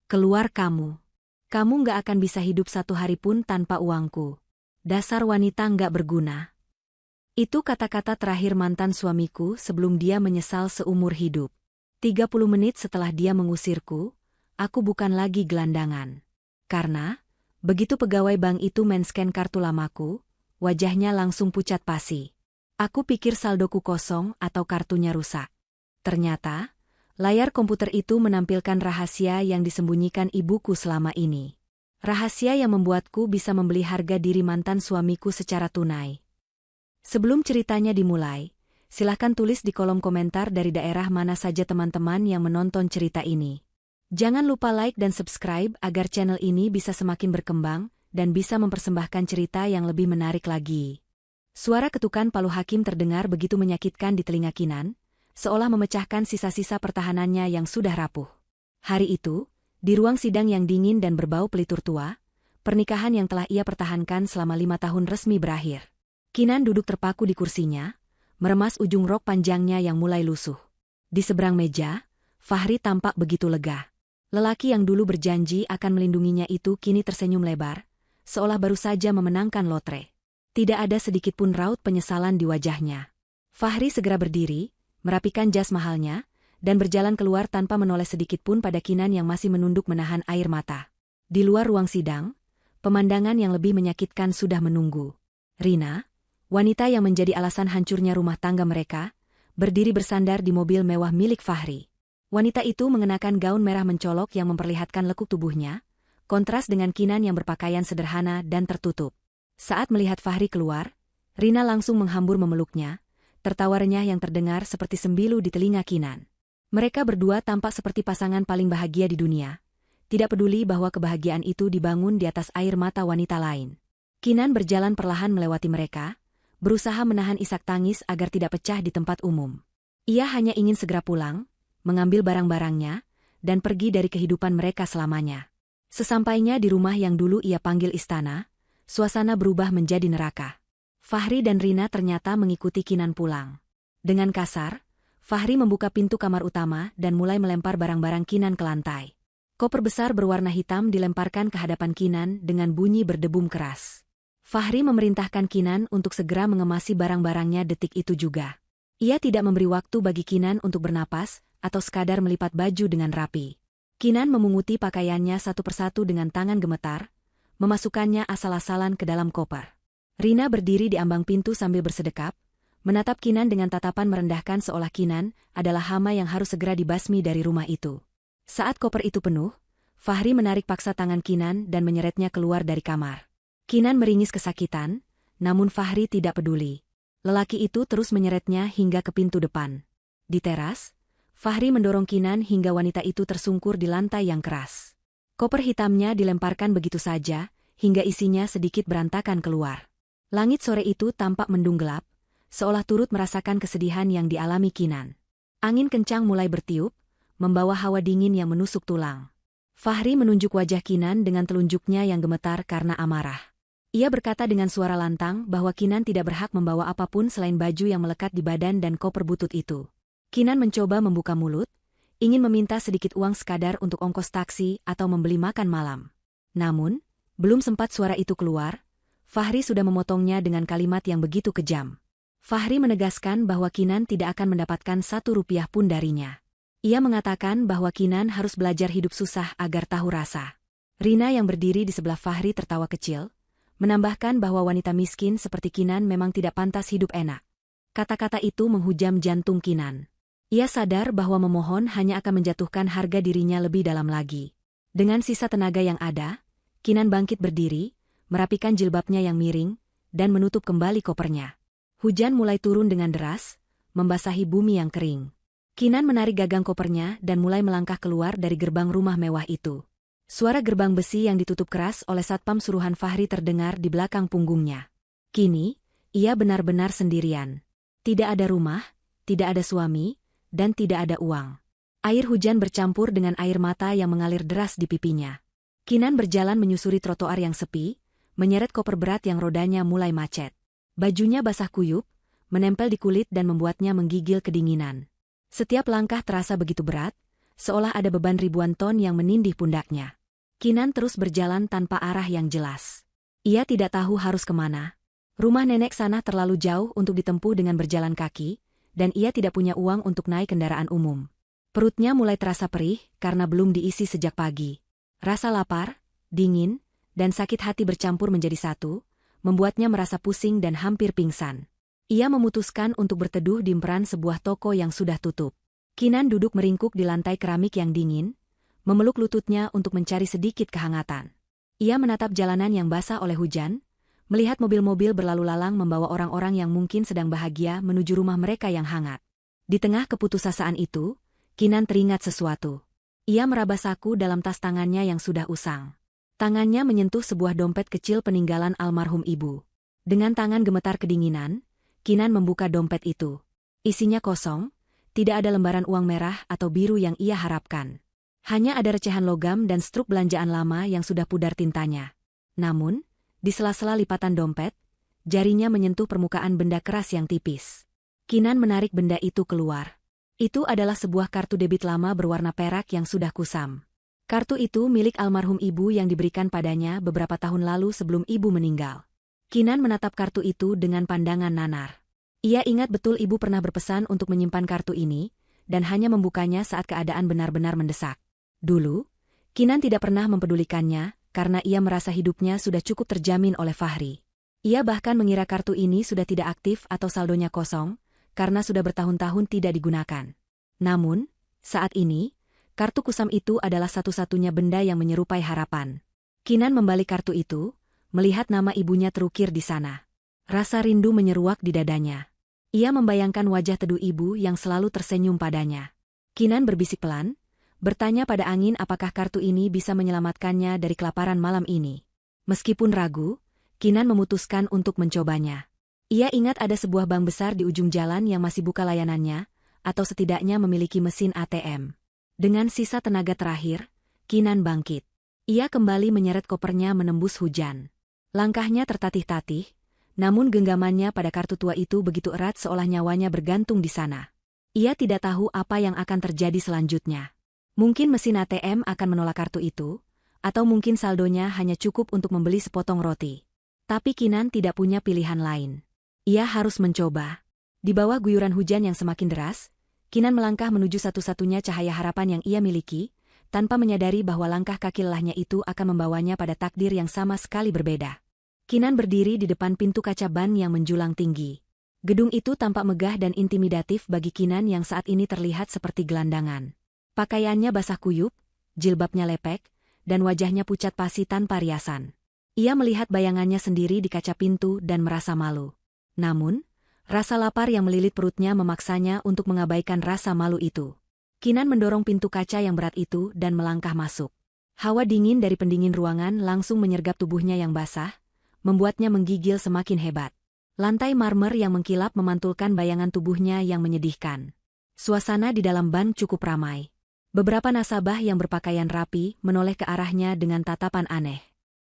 Keluar kamu. Kamu nggak akan bisa hidup satu hari pun tanpa uangku. Dasar wanita nggak berguna. Itu kata-kata terakhir mantan suamiku sebelum dia menyesal seumur hidup. 30 menit setelah dia mengusirku, aku bukan lagi gelandangan. Karena, begitu pegawai bank itu men-scan kartu lamaku, wajahnya langsung pucat pasi. Aku pikir saldoku kosong atau kartunya rusak. Ternyata, layar komputer itu menampilkan rahasia yang disembunyikan ibuku selama ini. Rahasia yang membuatku bisa membeli harga diri mantan suamiku secara tunai. Sebelum ceritanya dimulai, silahkan tulis di kolom komentar dari daerah mana saja teman-teman yang menonton cerita ini. Jangan lupa like dan subscribe agar channel ini bisa semakin berkembang dan bisa mempersembahkan cerita yang lebih menarik lagi. Suara ketukan palu hakim terdengar begitu menyakitkan di telinga Kinan, seolah memecahkan sisa-sisa pertahanannya yang sudah rapuh. Hari itu, di ruang sidang yang dingin dan berbau pelitur tua, pernikahan yang telah ia pertahankan selama 5 tahun resmi berakhir. Kinan duduk terpaku di kursinya, meremas ujung rok panjangnya yang mulai lusuh. Di seberang meja, Fahri tampak begitu lega. Lelaki yang dulu berjanji akan melindunginya itu kini tersenyum lebar, seolah baru saja memenangkan lotre. Tidak ada sedikit pun raut penyesalan di wajahnya. Fahri segera berdiri, merapikan jas mahalnya, dan berjalan keluar tanpa menoleh sedikit pun pada Kinan yang masih menunduk menahan air mata. Di luar ruang sidang, pemandangan yang lebih menyakitkan sudah menunggu. Rina, wanita yang menjadi alasan hancurnya rumah tangga mereka, berdiri bersandar di mobil mewah milik Fahri. Wanita itu mengenakan gaun merah mencolok yang memperlihatkan lekuk tubuhnya, kontras dengan Kinan yang berpakaian sederhana dan tertutup. Saat melihat Fahri keluar, Rina langsung menghambur memeluknya, tertawa renyah yang terdengar seperti sembilu di telinga Kinan. Mereka berdua tampak seperti pasangan paling bahagia di dunia, tidak peduli bahwa kebahagiaan itu dibangun di atas air mata wanita lain. Kinan berjalan perlahan melewati mereka, berusaha menahan isak tangis agar tidak pecah di tempat umum. Ia hanya ingin segera pulang, mengambil barang-barangnya, dan pergi dari kehidupan mereka selamanya. Sesampainya di rumah yang dulu ia panggil istana, suasana berubah menjadi neraka. Fahri dan Rina ternyata mengikuti Kinan pulang. Dengan kasar, Fahri membuka pintu kamar utama dan mulai melempar barang-barang Kinan ke lantai. Koper besar berwarna hitam dilemparkan ke hadapan Kinan dengan bunyi berdebum keras. Fahri memerintahkan Kinan untuk segera mengemasi barang-barangnya detik itu juga. Ia tidak memberi waktu bagi Kinan untuk bernapas atau sekadar melipat baju dengan rapi. Kinan memunguti pakaiannya satu persatu dengan tangan gemetar, memasukkannya asal-asalan ke dalam koper. Rina berdiri di ambang pintu sambil bersedekap, menatap Kinan dengan tatapan merendahkan seolah Kinan adalah hama yang harus segera dibasmi dari rumah itu. Saat koper itu penuh, Fahri menarik paksa tangan Kinan dan menyeretnya keluar dari kamar. Kinan meringis kesakitan, namun Fahri tidak peduli. Lelaki itu terus menyeretnya hingga ke pintu depan. Di teras, Fahri mendorong Kinan hingga wanita itu tersungkur di lantai yang keras. Koper hitamnya dilemparkan begitu saja, hingga isinya sedikit berantakan keluar. Langit sore itu tampak mendung gelap, seolah turut merasakan kesedihan yang dialami Kinan. Angin kencang mulai bertiup, membawa hawa dingin yang menusuk tulang. Fahri menunjuk wajah Kinan dengan telunjuknya yang gemetar karena amarah. Ia berkata dengan suara lantang bahwa Kinan tidak berhak membawa apapun selain baju yang melekat di badan dan koper butut itu. Kinan mencoba membuka mulut, ingin meminta sedikit uang sekadar untuk ongkos taksi atau membeli makan malam. Namun, belum sempat suara itu keluar, Fahri sudah memotongnya dengan kalimat yang begitu kejam. Fahri menegaskan bahwa Kinan tidak akan mendapatkan 1 rupiah pun darinya. Ia mengatakan bahwa Kinan harus belajar hidup susah agar tahu rasa. Rina yang berdiri di sebelah Fahri tertawa kecil, menambahkan bahwa wanita miskin seperti Kinan memang tidak pantas hidup enak. Kata-kata itu menghujam jantung Kinan. Ia sadar bahwa memohon hanya akan menjatuhkan harga dirinya lebih dalam lagi. Dengan sisa tenaga yang ada, Kinan bangkit berdiri, merapikan jilbabnya yang miring, dan menutup kembali kopernya. Hujan mulai turun dengan deras, membasahi bumi yang kering. Kinan menarik gagang kopernya dan mulai melangkah keluar dari gerbang rumah mewah itu. Suara gerbang besi yang ditutup keras oleh satpam suruhan Fahri terdengar di belakang punggungnya. Kini, ia benar-benar sendirian. Tidak ada rumah, tidak ada suami, dan tidak ada uang. Air hujan bercampur dengan air mata yang mengalir deras di pipinya. Kinan berjalan menyusuri trotoar yang sepi, menyeret koper berat yang rodanya mulai macet. Bajunya basah kuyup, menempel di kulit dan membuatnya menggigil kedinginan. Setiap langkah terasa begitu berat, seolah ada beban ribuan ton yang menindih pundaknya. Kinan terus berjalan tanpa arah yang jelas. Ia tidak tahu harus kemana. Rumah nenek sana terlalu jauh untuk ditempuh dengan berjalan kaki, dan ia tidak punya uang untuk naik kendaraan umum. Perutnya mulai terasa perih karena belum diisi sejak pagi. Rasa lapar, dingin, dan sakit hati bercampur menjadi satu, membuatnya merasa pusing dan hampir pingsan. Ia memutuskan untuk berteduh di emperan sebuah toko yang sudah tutup. Kinan duduk meringkuk di lantai keramik yang dingin, memeluk lututnya untuk mencari sedikit kehangatan. Ia menatap jalanan yang basah oleh hujan, melihat mobil-mobil berlalu lalang membawa orang-orang yang mungkin sedang bahagia menuju rumah mereka yang hangat. Di tengah keputusasaan itu, Kinan teringat sesuatu. Ia meraba saku dalam tas tangannya yang sudah usang. Tangannya menyentuh sebuah dompet kecil peninggalan almarhum ibu. Dengan tangan gemetar kedinginan, Kinan membuka dompet itu. Isinya kosong, tidak ada lembaran uang merah atau biru yang ia harapkan. Hanya ada recehan logam dan struk belanjaan lama yang sudah pudar tintanya. Namun, di sela-sela lipatan dompet, jarinya menyentuh permukaan benda keras yang tipis. Kinan menarik benda itu keluar. Itu adalah sebuah kartu debit lama berwarna perak yang sudah kusam. Kartu itu milik almarhum ibu yang diberikan padanya beberapa tahun lalu sebelum ibu meninggal. Kinan menatap kartu itu dengan pandangan nanar. Ia ingat betul ibu pernah berpesan untuk menyimpan kartu ini, dan hanya membukanya saat keadaan benar-benar mendesak. Dulu, Kinan tidak pernah mempedulikannya, karena ia merasa hidupnya sudah cukup terjamin oleh Fahri. Ia bahkan mengira kartu ini sudah tidak aktif atau saldonya kosong, karena sudah bertahun-tahun tidak digunakan. Namun, saat ini, kartu kusam itu adalah satu-satunya benda yang menyerupai harapan. Kinan membalik kartu itu, melihat nama ibunya terukir di sana. Rasa rindu menyeruak di dadanya. Ia membayangkan wajah teduh ibu yang selalu tersenyum padanya. Kinan berbisik pelan, bertanya pada angin apakah kartu ini bisa menyelamatkannya dari kelaparan malam ini. Meskipun ragu, Kinan memutuskan untuk mencobanya. Ia ingat ada sebuah bank besar di ujung jalan yang masih buka layanannya, atau setidaknya memiliki mesin ATM. Dengan sisa tenaga terakhir, Kinan bangkit. Ia kembali menyeret kopernya menembus hujan. Langkahnya tertatih-tatih, namun genggamannya pada kartu tua itu begitu erat seolah nyawanya bergantung di sana. Ia tidak tahu apa yang akan terjadi selanjutnya. Mungkin mesin ATM akan menolak kartu itu, atau mungkin saldonya hanya cukup untuk membeli sepotong roti. Tapi Kinan tidak punya pilihan lain. Ia harus mencoba. Di bawah guyuran hujan yang semakin deras, Kinan melangkah menuju satu-satunya cahaya harapan yang ia miliki, tanpa menyadari bahwa langkah kaki lelahnya itu akan membawanya pada takdir yang sama sekali berbeda. Kinan berdiri di depan pintu kaca ban yang menjulang tinggi. Gedung itu tampak megah dan intimidatif bagi Kinan yang saat ini terlihat seperti gelandangan. Pakaiannya basah kuyup, jilbabnya lepek, dan wajahnya pucat pasi tanpa riasan. Ia melihat bayangannya sendiri di kaca pintu dan merasa malu. Namun, rasa lapar yang melilit perutnya memaksanya untuk mengabaikan rasa malu itu. Kinan mendorong pintu kaca yang berat itu dan melangkah masuk. Hawa dingin dari pendingin ruangan langsung menyergap tubuhnya yang basah, membuatnya menggigil semakin hebat. Lantai marmer yang mengkilap memantulkan bayangan tubuhnya yang menyedihkan. Suasana di dalam ban cukup ramai. Beberapa nasabah yang berpakaian rapi menoleh ke arahnya dengan tatapan aneh.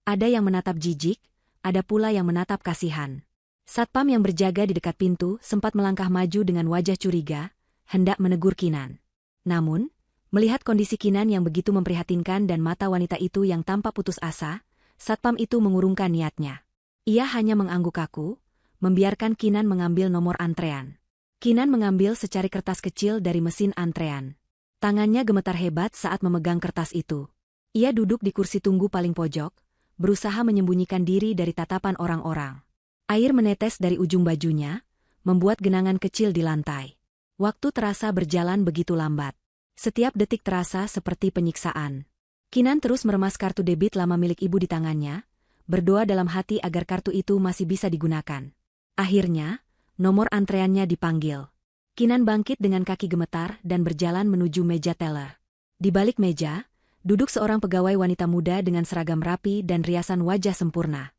Ada yang menatap jijik, ada pula yang menatap kasihan. Satpam yang berjaga di dekat pintu sempat melangkah maju dengan wajah curiga, hendak menegur Kinan. Namun, melihat kondisi Kinan yang begitu memprihatinkan dan mata wanita itu yang tampak putus asa, satpam itu mengurungkan niatnya. Ia hanya mengangguk kaku, membiarkan Kinan mengambil nomor antrean. Kinan mengambil secari kertas kecil dari mesin antrean. Tangannya gemetar hebat saat memegang kertas itu. Ia duduk di kursi tunggu paling pojok, berusaha menyembunyikan diri dari tatapan orang-orang. Air menetes dari ujung bajunya, membuat genangan kecil di lantai. Waktu terasa berjalan begitu lambat. Setiap detik terasa seperti penyiksaan. Kinan terus meremas kartu debit lama milik ibu di tangannya, berdoa dalam hati agar kartu itu masih bisa digunakan. Akhirnya, nomor antreannya dipanggil. Kinan bangkit dengan kaki gemetar dan berjalan menuju meja teller. Di balik meja, duduk seorang pegawai wanita muda dengan seragam rapi dan riasan wajah sempurna.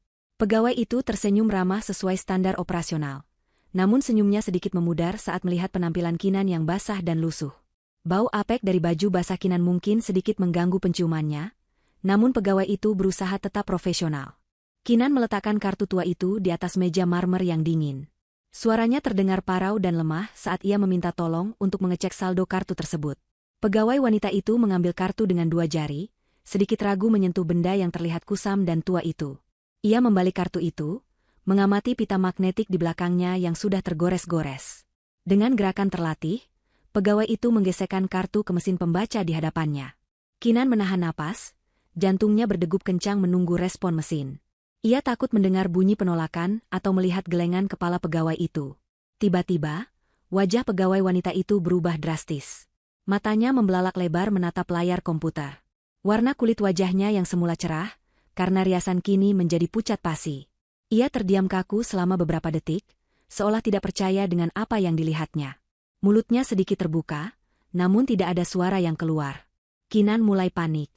Pegawai itu tersenyum ramah sesuai standar operasional. Namun senyumnya sedikit memudar saat melihat penampilan Kinan yang basah dan lusuh. Bau apek dari baju basah Kinan mungkin sedikit mengganggu penciumannya, namun pegawai itu berusaha tetap profesional. Kinan meletakkan kartu tua itu di atas meja marmer yang dingin. Suaranya terdengar parau dan lemah saat ia meminta tolong untuk mengecek saldo kartu tersebut. Pegawai wanita itu mengambil kartu dengan 2 jari, sedikit ragu menyentuh benda yang terlihat kusam dan tua itu. Ia membalik kartu itu, mengamati pita magnetik di belakangnya yang sudah tergores-gores. Dengan gerakan terlatih, pegawai itu menggesekkan kartu ke mesin pembaca di hadapannya. Kinan menahan napas, jantungnya berdegup kencang menunggu respon mesin. Ia takut mendengar bunyi penolakan atau melihat gelengan kepala pegawai itu. Tiba-tiba, wajah pegawai wanita itu berubah drastis. Matanya membelalak lebar menatap layar komputer. Warna kulit wajahnya yang semula cerah, karena riasan kini menjadi pucat pasi. Ia terdiam kaku selama beberapa detik, seolah tidak percaya dengan apa yang dilihatnya. Mulutnya sedikit terbuka, namun tidak ada suara yang keluar. Kinan mulai panik.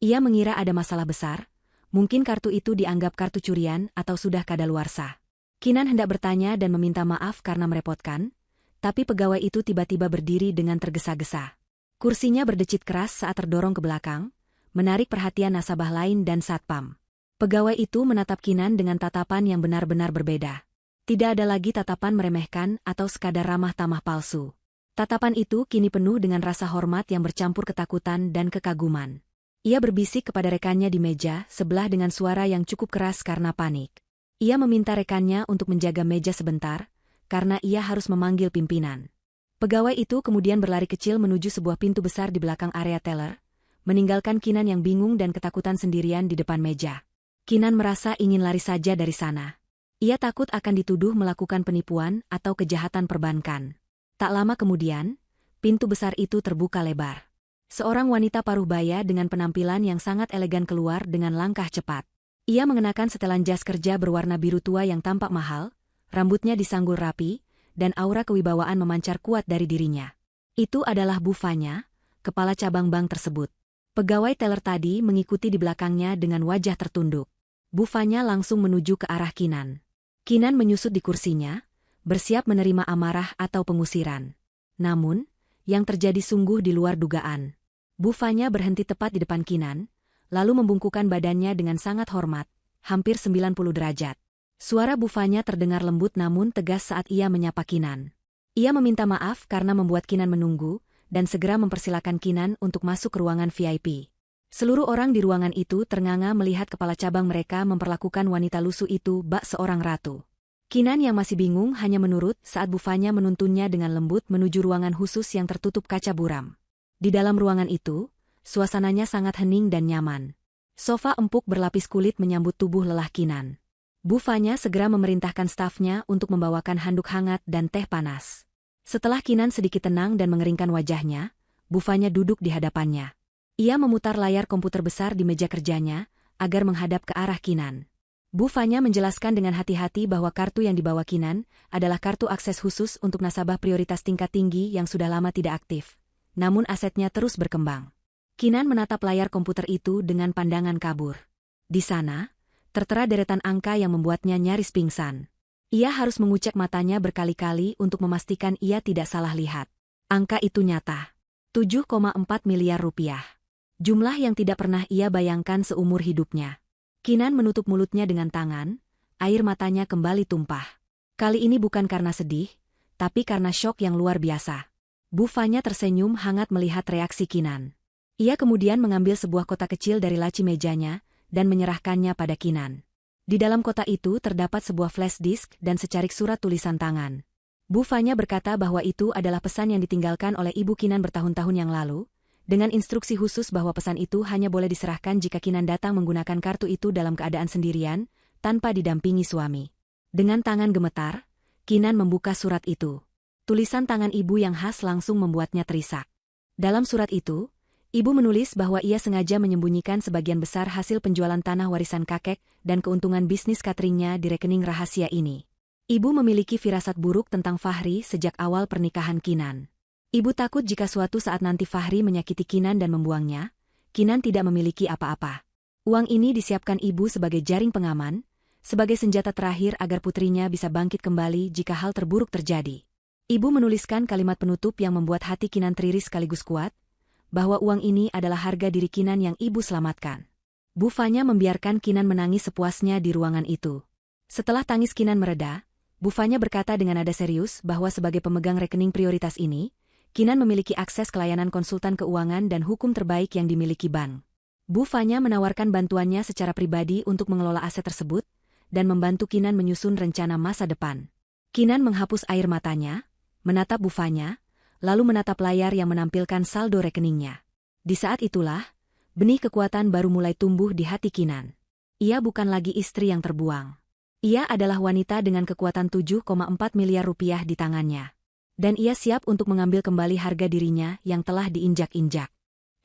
Ia mengira ada masalah besar, mungkin kartu itu dianggap kartu curian atau sudah kadaluarsa. Kinan hendak bertanya dan meminta maaf karena merepotkan, tapi pegawai itu tiba-tiba berdiri dengan tergesa-gesa. Kursinya berdecit keras saat terdorong ke belakang, menarik perhatian nasabah lain dan satpam. Pegawai itu menatap Kinan dengan tatapan yang benar-benar berbeda. Tidak ada lagi tatapan meremehkan atau sekadar ramah tamah palsu. Tatapan itu kini penuh dengan rasa hormat yang bercampur ketakutan dan kekaguman. Ia berbisik kepada rekannya di meja sebelah dengan suara yang cukup keras karena panik. Ia meminta rekannya untuk menjaga meja sebentar, karena ia harus memanggil pimpinan. Pegawai itu kemudian berlari kecil menuju sebuah pintu besar di belakang area teller, meninggalkan Kinan yang bingung dan ketakutan sendirian di depan meja. Kinan merasa ingin lari saja dari sana. Ia takut akan dituduh melakukan penipuan atau kejahatan perbankan. Tak lama kemudian, pintu besar itu terbuka lebar. Seorang wanita paruh baya dengan penampilan yang sangat elegan keluar dengan langkah cepat. Ia mengenakan setelan jas kerja berwarna biru tua yang tampak mahal, rambutnya disanggul rapi, dan aura kewibawaan memancar kuat dari dirinya. Itu adalah Bu Fanya, kepala cabang bank tersebut. Pegawai teller tadi mengikuti di belakangnya dengan wajah tertunduk. Bu Fanya langsung menuju ke arah Kinan. Kinan menyusut di kursinya, bersiap menerima amarah atau pengusiran. Namun, yang terjadi sungguh di luar dugaan. Bu Fanya berhenti tepat di depan Kinan, lalu membungkukkan badannya dengan sangat hormat, hampir 90 derajat. Suara Bu Fanya terdengar lembut namun tegas saat ia menyapa Kinan. Ia meminta maaf karena membuat Kinan menunggu, dan segera mempersilakan Kinan untuk masuk ke ruangan VIP. Seluruh orang di ruangan itu ternganga melihat kepala cabang mereka memperlakukan wanita lusuh itu bak seorang ratu. Kinan yang masih bingung hanya menurut saat Bu Fanya menuntunnya dengan lembut menuju ruangan khusus yang tertutup kaca buram. Di dalam ruangan itu, suasananya sangat hening dan nyaman. Sofa empuk berlapis kulit menyambut tubuh lelah Kinan. Bu Fanya segera memerintahkan stafnya untuk membawakan handuk hangat dan teh panas. Setelah Kinan sedikit tenang dan mengeringkan wajahnya, Bu Fanya duduk di hadapannya. Ia memutar layar komputer besar di meja kerjanya, agar menghadap ke arah Kinan. Bu Fanya menjelaskan dengan hati-hati bahwa kartu yang dibawa Kinan adalah kartu akses khusus untuk nasabah prioritas tingkat tinggi yang sudah lama tidak aktif. Namun asetnya terus berkembang. Kinan menatap layar komputer itu dengan pandangan kabur. Di sana, tertera deretan angka yang membuatnya nyaris pingsan. Ia harus mengucek matanya berkali-kali untuk memastikan ia tidak salah lihat. Angka itu nyata. 7,4 miliar rupiah. Jumlah yang tidak pernah ia bayangkan seumur hidupnya. Kinan menutup mulutnya dengan tangan, air matanya kembali tumpah. Kali ini bukan karena sedih, tapi karena syok yang luar biasa. Bu Fanya tersenyum hangat melihat reaksi Kinan. Ia kemudian mengambil sebuah kotak kecil dari laci mejanya dan menyerahkannya pada Kinan. Di dalam kotak itu terdapat sebuah flash disk dan secarik surat tulisan tangan. Bu Fanya berkata bahwa itu adalah pesan yang ditinggalkan oleh ibu Kinan bertahun-tahun yang lalu, dengan instruksi khusus bahwa pesan itu hanya boleh diserahkan jika Kinan datang menggunakan kartu itu dalam keadaan sendirian, tanpa didampingi suami. Dengan tangan gemetar, Kinan membuka surat itu. Tulisan tangan ibu yang khas langsung membuatnya terisak. Dalam surat itu, ibu menulis bahwa ia sengaja menyembunyikan sebagian besar hasil penjualan tanah warisan kakek dan keuntungan bisnis cateringnya di rekening rahasia ini. Ibu memiliki firasat buruk tentang Fahri sejak awal pernikahan Kinan. Ibu takut jika suatu saat nanti Fahri menyakiti Kinan dan membuangnya, Kinan tidak memiliki apa-apa. Uang ini disiapkan ibu sebagai jaring pengaman, sebagai senjata terakhir agar putrinya bisa bangkit kembali jika hal terburuk terjadi. Ibu menuliskan kalimat penutup yang membuat hati Kinan teriri sekaligus kuat, bahwa uang ini adalah harga diri Kinan yang ibu selamatkan. Bu Fanya membiarkan Kinan menangis sepuasnya di ruangan itu. Setelah tangis Kinan mereda, Bu Fanya berkata dengan nada serius bahwa sebagai pemegang rekening prioritas ini, Kinan memiliki akses ke layanan konsultan keuangan dan hukum terbaik yang dimiliki bank. Bu Fanya menawarkan bantuannya secara pribadi untuk mengelola aset tersebut dan membantu Kinan menyusun rencana masa depan. Kinan menghapus air matanya, menatap Bu Fanya, lalu menatap layar yang menampilkan saldo rekeningnya. Di saat itulah, benih kekuatan baru mulai tumbuh di hati Kinan. Ia bukan lagi istri yang terbuang. Ia adalah wanita dengan kekuatan 7,4 miliar rupiah di tangannya. Dan ia siap untuk mengambil kembali harga dirinya yang telah diinjak-injak.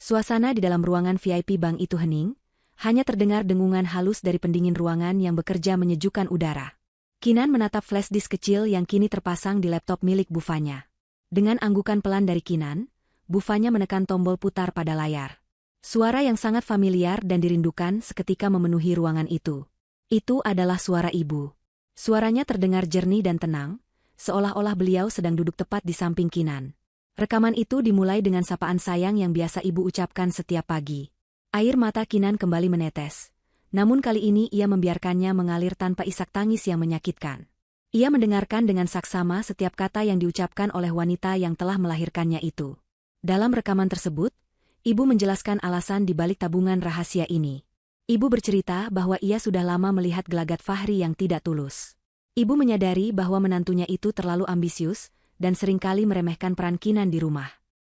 Suasana di dalam ruangan VIP bank itu hening, hanya terdengar dengungan halus dari pendingin ruangan yang bekerja menyejukkan udara. Kinan menatap flash disk kecil yang kini terpasang di laptop milik Bu Fanya. Dengan anggukan pelan dari Kinan, Bu Fanya menekan tombol putar pada layar. Suara yang sangat familiar dan dirindukan seketika memenuhi ruangan itu. Itu adalah suara ibu. Suaranya terdengar jernih dan tenang, seolah-olah beliau sedang duduk tepat di samping Kinan. Rekaman itu dimulai dengan sapaan sayang yang biasa ibu ucapkan setiap pagi. Air mata Kinan kembali menetes. Namun kali ini ia membiarkannya mengalir tanpa isak tangis yang menyakitkan. Ia mendengarkan dengan saksama setiap kata yang diucapkan oleh wanita yang telah melahirkannya itu. Dalam rekaman tersebut, ibu menjelaskan alasan di balik tabungan rahasia ini. Ibu bercerita bahwa ia sudah lama melihat gelagat Fahri yang tidak tulus. Ibu menyadari bahwa menantunya itu terlalu ambisius dan seringkali meremehkan peran Kinan di rumah.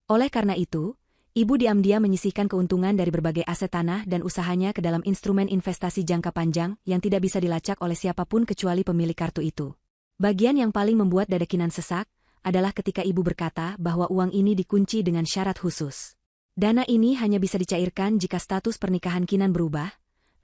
Oleh karena itu, ibu diam-diam menyisihkan keuntungan dari berbagai aset tanah dan usahanya ke dalam instrumen investasi jangka panjang yang tidak bisa dilacak oleh siapapun kecuali pemilik kartu itu. Bagian yang paling membuat dada Kinan sesak adalah ketika ibu berkata bahwa uang ini dikunci dengan syarat khusus. Dana ini hanya bisa dicairkan jika status pernikahan Kinan berubah,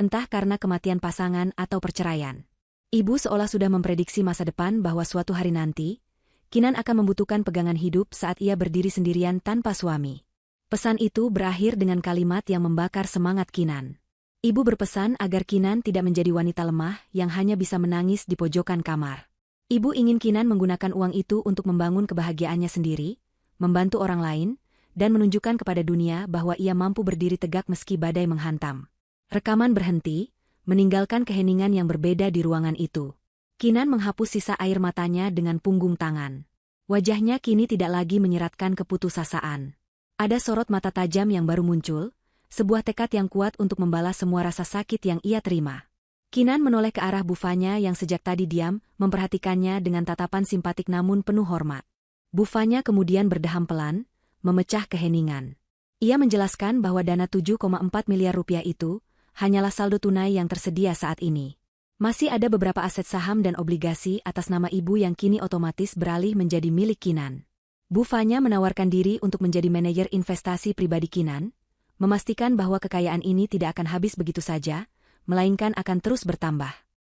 entah karena kematian pasangan atau perceraian. Ibu seolah sudah memprediksi masa depan bahwa suatu hari nanti, Kinan akan membutuhkan pegangan hidup saat ia berdiri sendirian tanpa suami. Pesan itu berakhir dengan kalimat yang membakar semangat Kinan. Ibu berpesan agar Kinan tidak menjadi wanita lemah yang hanya bisa menangis di pojokan kamar. Ibu ingin Kinan menggunakan uang itu untuk membangun kebahagiaannya sendiri, membantu orang lain, dan menunjukkan kepada dunia bahwa ia mampu berdiri tegak meski badai menghantam. Rekaman berhenti, meninggalkan keheningan yang berbeda di ruangan itu. Kinan menghapus sisa air matanya dengan punggung tangan. Wajahnya kini tidak lagi menyeratkan keputusasaan. Ada sorot mata tajam yang baru muncul, sebuah tekad yang kuat untuk membalas semua rasa sakit yang ia terima. Kinan menoleh ke arah Bu Fanya yang sejak tadi diam, memperhatikannya dengan tatapan simpatik namun penuh hormat. Bu Fanya kemudian berdeham pelan, memecah keheningan. Ia menjelaskan bahwa dana 7,4 miliar rupiah itu hanyalah saldo tunai yang tersedia saat ini. Masih ada beberapa aset saham dan obligasi atas nama ibu yang kini otomatis beralih menjadi milik Kinan. Bu Fanya menawarkan diri untuk menjadi manajer investasi pribadi Kinan, memastikan bahwa kekayaan ini tidak akan habis begitu saja, melainkan akan terus bertambah.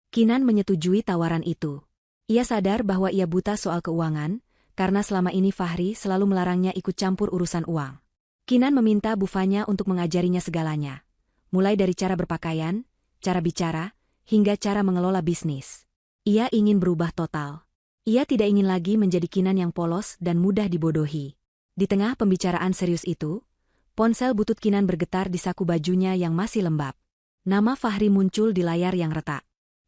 Kinan menyetujui tawaran itu. Ia sadar bahwa ia buta soal keuangan, karena selama ini Fahri selalu melarangnya ikut campur urusan uang. Kinan meminta Bu Fanya untuk mengajarinya segalanya. Mulai dari cara berpakaian, cara bicara, hingga cara mengelola bisnis. Ia ingin berubah total. Ia tidak ingin lagi menjadi Kinan yang polos dan mudah dibodohi. Di tengah pembicaraan serius itu, ponsel butut Kinan bergetar di saku bajunya yang masih lembab. Nama Fahri muncul di layar yang retak.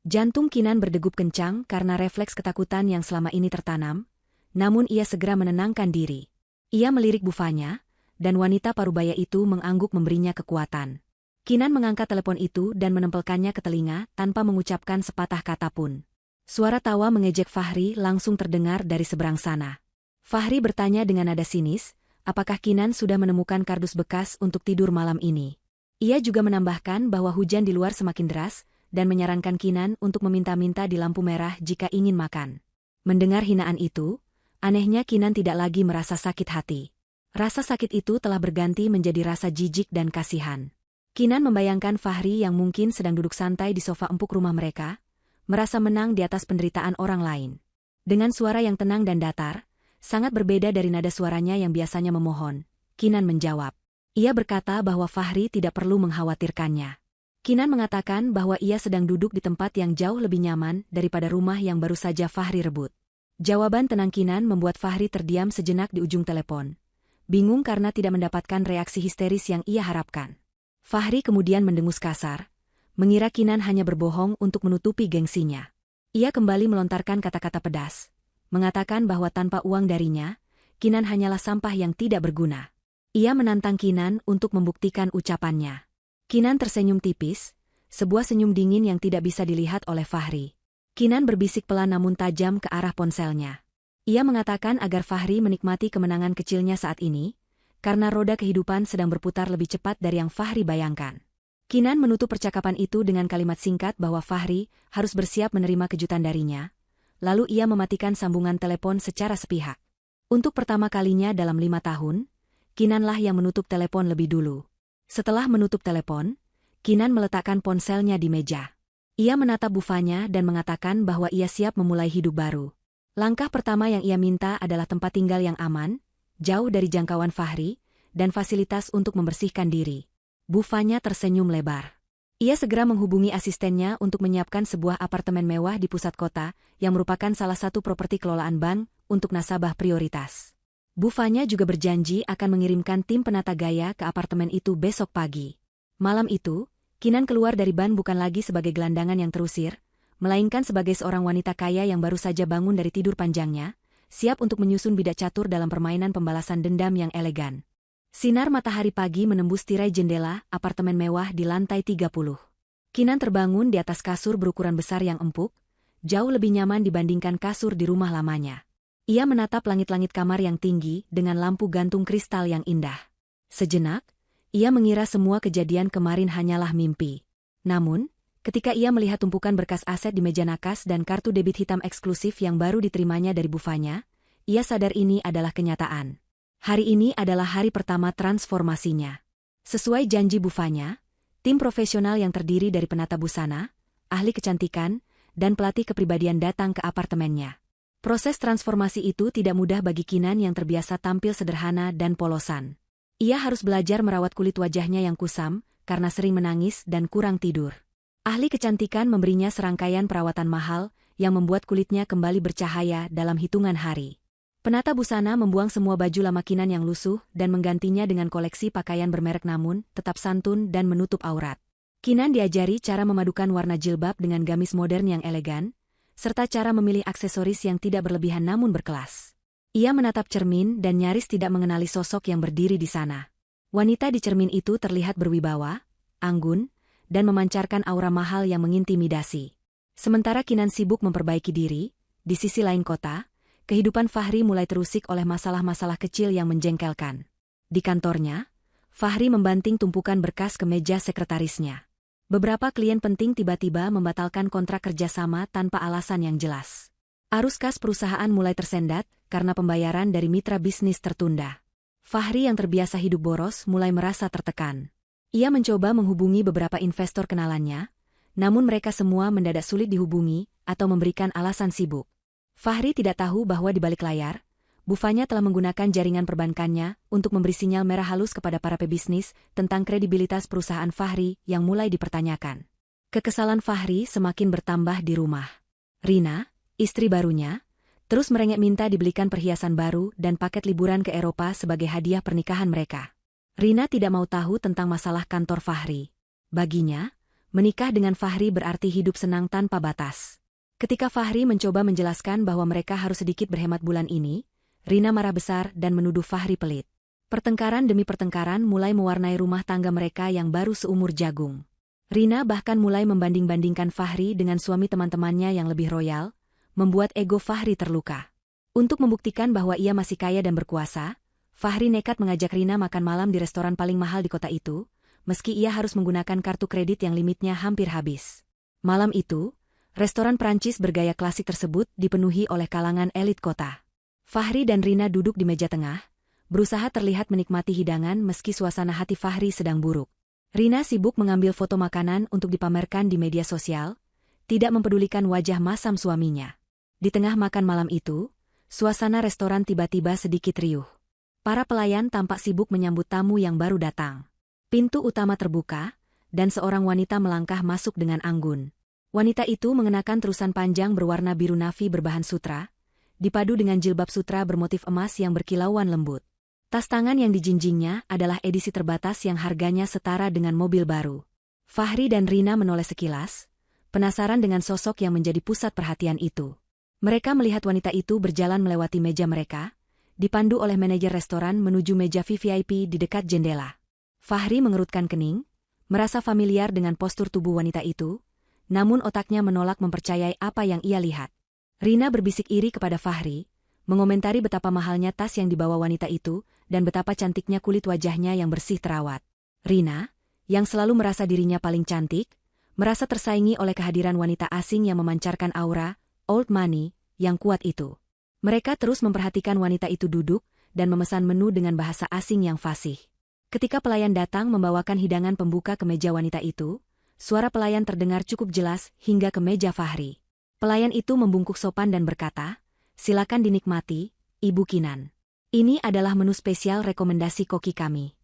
Jantung Kinan berdegup kencang karena refleks ketakutan yang selama ini tertanam, namun ia segera menenangkan diri. Ia melirik Bu Fanya, dan wanita parubaya itu mengangguk memberinya kekuatan. Kinan mengangkat telepon itu dan menempelkannya ke telinga tanpa mengucapkan sepatah kata pun. Suara tawa mengejek Fahri langsung terdengar dari seberang sana. Fahri bertanya dengan nada sinis, apakah Kinan sudah menemukan kardus bekas untuk tidur malam ini. Ia juga menambahkan bahwa hujan di luar semakin deras, dan menyarankan Kinan untuk meminta-minta di lampu merah jika ingin makan. Mendengar hinaan itu, anehnya Kinan tidak lagi merasa sakit hati. Rasa sakit itu telah berganti menjadi rasa jijik dan kasihan. Kinan membayangkan Fahri yang mungkin sedang duduk santai di sofa empuk rumah mereka, merasa menang di atas penderitaan orang lain. Dengan suara yang tenang dan datar, sangat berbeda dari nada suaranya yang biasanya memohon, Kinan menjawab. Ia berkata bahwa Fahri tidak perlu mengkhawatirkannya. Kinan mengatakan bahwa ia sedang duduk di tempat yang jauh lebih nyaman daripada rumah yang baru saja Fahri rebut. Jawaban tenang Kinan membuat Fahri terdiam sejenak di ujung telepon. Bingung karena tidak mendapatkan reaksi histeris yang ia harapkan. Fahri kemudian mendengus kasar, mengira Kinan hanya berbohong untuk menutupi gengsinya. Ia kembali melontarkan kata-kata pedas, mengatakan bahwa tanpa uang darinya, Kinan hanyalah sampah yang tidak berguna. Ia menantang Kinan untuk membuktikan ucapannya. Kinan tersenyum tipis, sebuah senyum dingin yang tidak bisa dilihat oleh Fahri. Kinan berbisik pelan namun tajam ke arah ponselnya. Ia mengatakan agar Fahri menikmati kemenangan kecilnya saat ini, karena roda kehidupan sedang berputar lebih cepat dari yang Fahri bayangkan. Kinan menutup percakapan itu dengan kalimat singkat bahwa Fahri harus bersiap menerima kejutan darinya, lalu ia mematikan sambungan telepon secara sepihak. Untuk pertama kalinya dalam 5 tahun, Kinanlah yang menutup telepon lebih dulu. Setelah menutup telepon, Kinan meletakkan ponselnya di meja. Ia menatap Bufanya dan mengatakan bahwa ia siap memulai hidup baru. Langkah pertama yang ia minta adalah tempat tinggal yang aman, jauh dari jangkauan Fahri, dan fasilitas untuk membersihkan diri. Bufanya tersenyum lebar. Ia segera menghubungi asistennya untuk menyiapkan sebuah apartemen mewah di pusat kota, yang merupakan salah satu properti kelolaan bank untuk nasabah prioritas. Bufanya juga berjanji akan mengirimkan tim penata gaya ke apartemen itu besok pagi. Malam itu, Kinan keluar dari ban bukan lagi sebagai gelandangan yang terusir, melainkan sebagai seorang wanita kaya yang baru saja bangun dari tidur panjangnya, siap untuk menyusun bidak catur dalam permainan pembalasan dendam yang elegan. Sinar matahari pagi menembus tirai jendela apartemen mewah di lantai 30. Kinan terbangun di atas kasur berukuran besar yang empuk, jauh lebih nyaman dibandingkan kasur di rumah lamanya. Ia menatap langit-langit kamar yang tinggi dengan lampu gantung kristal yang indah. Sejenak, ia mengira semua kejadian kemarin hanyalah mimpi. Namun, ketika ia melihat tumpukan berkas aset di meja nakas dan kartu debit hitam eksklusif yang baru diterimanya dari Bufanya, ia sadar ini adalah kenyataan. Hari ini adalah hari pertama transformasinya. Sesuai janji Bufanya, tim profesional yang terdiri dari penata busana, ahli kecantikan, dan pelatih kepribadian datang ke apartemennya. Proses transformasi itu tidak mudah bagi Kinan yang terbiasa tampil sederhana dan polosan. Ia harus belajar merawat kulit wajahnya yang kusam, karena sering menangis dan kurang tidur. Ahli kecantikan memberinya serangkaian perawatan mahal, yang membuat kulitnya kembali bercahaya dalam hitungan hari. Penata busana membuang semua baju lama Kinan yang lusuh dan menggantinya dengan koleksi pakaian bermerek namun tetap santun dan menutup aurat. Kinan diajari cara memadukan warna jilbab dengan gamis modern yang elegan, serta cara memilih aksesoris yang tidak berlebihan namun berkelas. Ia menatap cermin dan nyaris tidak mengenali sosok yang berdiri di sana. Wanita di cermin itu terlihat berwibawa, anggun, dan memancarkan aura mahal yang mengintimidasi. Sementara Kinan sibuk memperbaiki diri, di sisi lain kota, kehidupan Fahri mulai terusik oleh masalah-masalah kecil yang menjengkelkan. Di kantornya, Fahri membanting tumpukan berkas ke meja sekretarisnya. Beberapa klien penting tiba-tiba membatalkan kontrak kerjasama tanpa alasan yang jelas. Arus kas perusahaan mulai tersendat karena pembayaran dari mitra bisnis tertunda. Fahri yang terbiasa hidup boros mulai merasa tertekan. Ia mencoba menghubungi beberapa investor kenalannya, namun mereka semua mendadak sulit dihubungi atau memberikan alasan sibuk. Fahri tidak tahu bahwa di balik layar, Bufanya telah menggunakan jaringan perbankannya untuk memberi sinyal merah halus kepada para pebisnis tentang kredibilitas perusahaan Fahri yang mulai dipertanyakan. Kekesalan Fahri semakin bertambah di rumah. Rina, istri barunya, terus merengek minta dibelikan perhiasan baru dan paket liburan ke Eropa sebagai hadiah pernikahan mereka. Rina tidak mau tahu tentang masalah kantor Fahri. Baginya, menikah dengan Fahri berarti hidup senang tanpa batas. Ketika Fahri mencoba menjelaskan bahwa mereka harus sedikit berhemat bulan ini, Rina marah besar dan menuduh Fahri pelit. Pertengkaran demi pertengkaran mulai mewarnai rumah tangga mereka yang baru seumur jagung. Rina bahkan mulai membanding-bandingkan Fahri dengan suami teman-temannya yang lebih royal, membuat ego Fahri terluka. Untuk membuktikan bahwa ia masih kaya dan berkuasa, Fahri nekat mengajak Rina makan malam di restoran paling mahal di kota itu, meski ia harus menggunakan kartu kredit yang limitnya hampir habis. Malam itu, restoran Prancis bergaya klasik tersebut dipenuhi oleh kalangan elit kota. Fahri dan Rina duduk di meja tengah, berusaha terlihat menikmati hidangan meski suasana hati Fahri sedang buruk. Rina sibuk mengambil foto makanan untuk dipamerkan di media sosial, tidak mempedulikan wajah masam suaminya. Di tengah makan malam itu, suasana restoran tiba-tiba sedikit riuh. Para pelayan tampak sibuk menyambut tamu yang baru datang. Pintu utama terbuka, dan seorang wanita melangkah masuk dengan anggun. Wanita itu mengenakan terusan panjang berwarna biru navy berbahan sutra, dipadu dengan jilbab sutra bermotif emas yang berkilauan lembut. Tas tangan yang dijinjingnya adalah edisi terbatas yang harganya setara dengan mobil baru. Fahri dan Rina menoleh sekilas, penasaran dengan sosok yang menjadi pusat perhatian itu. Mereka melihat wanita itu berjalan melewati meja mereka, dipandu oleh manajer restoran menuju meja VIP di dekat jendela. Fahri mengerutkan kening, merasa familiar dengan postur tubuh wanita itu, namun otaknya menolak mempercayai apa yang ia lihat. Rina berbisik iri kepada Fahri, mengomentari betapa mahalnya tas yang dibawa wanita itu, dan betapa cantiknya kulit wajahnya yang bersih terawat. Rina, yang selalu merasa dirinya paling cantik, merasa tersaingi oleh kehadiran wanita asing yang memancarkan aura, old money, yang kuat itu. Mereka terus memperhatikan wanita itu duduk, dan memesan menu dengan bahasa asing yang fasih. Ketika pelayan datang membawakan hidangan pembuka ke meja wanita itu, suara pelayan terdengar cukup jelas hingga ke meja Fahri. Pelayan itu membungkuk sopan dan berkata, "Silakan dinikmati, Ibu Kinan. Ini adalah menu spesial rekomendasi koki kami."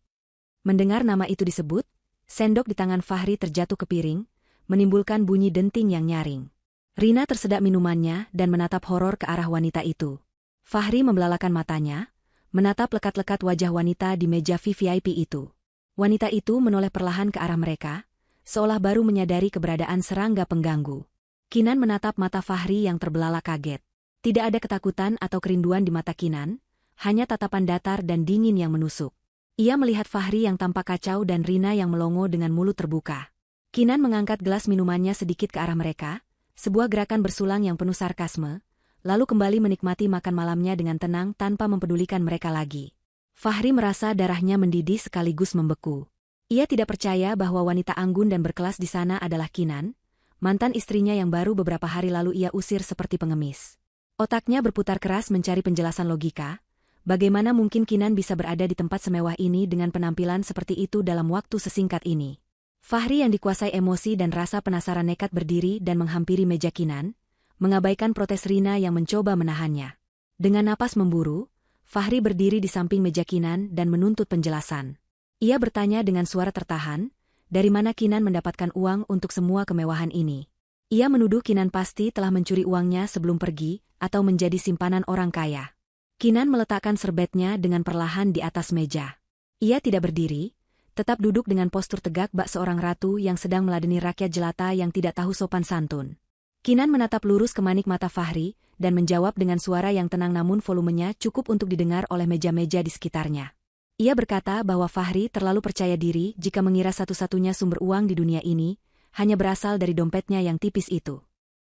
Mendengar nama itu disebut, sendok di tangan Fahri terjatuh ke piring, menimbulkan bunyi denting yang nyaring. Rina tersedak minumannya dan menatap horor ke arah wanita itu. Fahri membelalakan matanya, menatap lekat-lekat wajah wanita di meja VIP itu. Wanita itu menoleh perlahan ke arah mereka, seolah baru menyadari keberadaan serangga pengganggu. Kinan menatap mata Fahri yang terbelalak kaget. Tidak ada ketakutan atau kerinduan di mata Kinan, hanya tatapan datar dan dingin yang menusuk. Ia melihat Fahri yang tampak kacau dan Rina yang melongo dengan mulut terbuka. Kinan mengangkat gelas minumannya sedikit ke arah mereka, sebuah gerakan bersulang yang penuh sarkasme, lalu kembali menikmati makan malamnya dengan tenang tanpa mempedulikan mereka lagi. Fahri merasa darahnya mendidih sekaligus membeku. Ia tidak percaya bahwa wanita anggun dan berkelas di sana adalah Kinan, mantan istrinya yang baru beberapa hari lalu ia usir seperti pengemis. Otaknya berputar keras mencari penjelasan logika, bagaimana mungkin Kinan bisa berada di tempat semewah ini dengan penampilan seperti itu dalam waktu sesingkat ini. Fahri yang dikuasai emosi dan rasa penasaran nekat berdiri dan menghampiri meja Kinan, mengabaikan protes Rina yang mencoba menahannya. Dengan napas memburu, Fahri berdiri di samping meja Kinan dan menuntut penjelasan. Ia bertanya dengan suara tertahan, dari mana Kinan mendapatkan uang untuk semua kemewahan ini. Ia menuduh Kinan pasti telah mencuri uangnya sebelum pergi atau menjadi simpanan orang kaya. Kinan meletakkan serbetnya dengan perlahan di atas meja. Ia tidak berdiri, tetap duduk dengan postur tegak bak seorang ratu yang sedang meladeni rakyat jelata yang tidak tahu sopan santun. Kinan menatap lurus ke manik mata Fahri dan menjawab dengan suara yang tenang namun volumenya cukup untuk didengar oleh meja-meja di sekitarnya. Ia berkata bahwa Fahri terlalu percaya diri jika mengira satu-satunya sumber uang di dunia ini hanya berasal dari dompetnya yang tipis itu.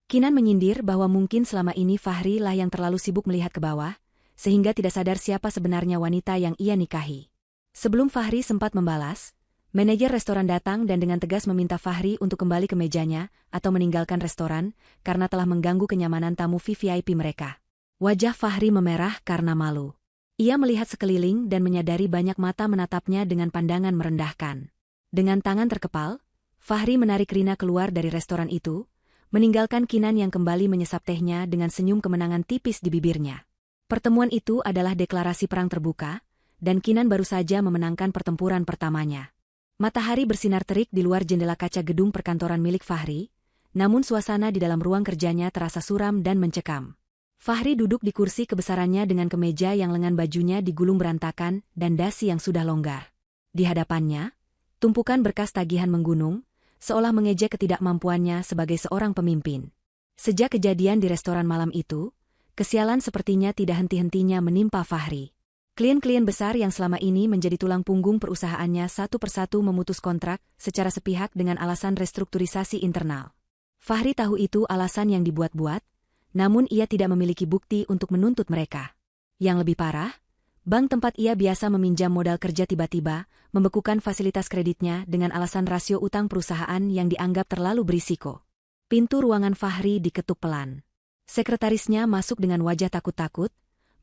Kinan menyindir bahwa mungkin selama ini Fahri lah yang terlalu sibuk melihat ke bawah, sehingga tidak sadar siapa sebenarnya wanita yang ia nikahi. Sebelum Fahri sempat membalas, manajer restoran datang dan dengan tegas meminta Fahri untuk kembali ke mejanya atau meninggalkan restoran karena telah mengganggu kenyamanan tamu VIP mereka. Wajah Fahri memerah karena malu. Ia melihat sekeliling dan menyadari banyak mata menatapnya dengan pandangan merendahkan. Dengan tangan terkepal, Fahri menarik Rina keluar dari restoran itu, meninggalkan Kinan yang kembali menyesap tehnya dengan senyum kemenangan tipis di bibirnya. Pertemuan itu adalah deklarasi perang terbuka, dan Kinan baru saja memenangkan pertempuran pertamanya. Matahari bersinar terik di luar jendela kaca gedung perkantoran milik Fahri, namun suasana di dalam ruang kerjanya terasa suram dan mencekam. Fahri duduk di kursi kebesarannya dengan kemeja yang lengan bajunya digulung berantakan dan dasi yang sudah longgar. Di hadapannya, tumpukan berkas tagihan menggunung, seolah mengejek ketidakmampuannya sebagai seorang pemimpin. Sejak kejadian di restoran malam itu, kesialan sepertinya tidak henti-hentinya menimpa Fahri. Klien-klien besar yang selama ini menjadi tulang punggung perusahaannya satu persatu memutus kontrak secara sepihak dengan alasan restrukturisasi internal. Fahri tahu itu alasan yang dibuat-buat, namun ia tidak memiliki bukti untuk menuntut mereka. Yang lebih parah, bank tempat ia biasa meminjam modal kerja tiba-tiba membekukan fasilitas kreditnya dengan alasan rasio utang perusahaan yang dianggap terlalu berisiko. Pintu ruangan Fahri diketuk pelan. Sekretarisnya masuk dengan wajah takut-takut,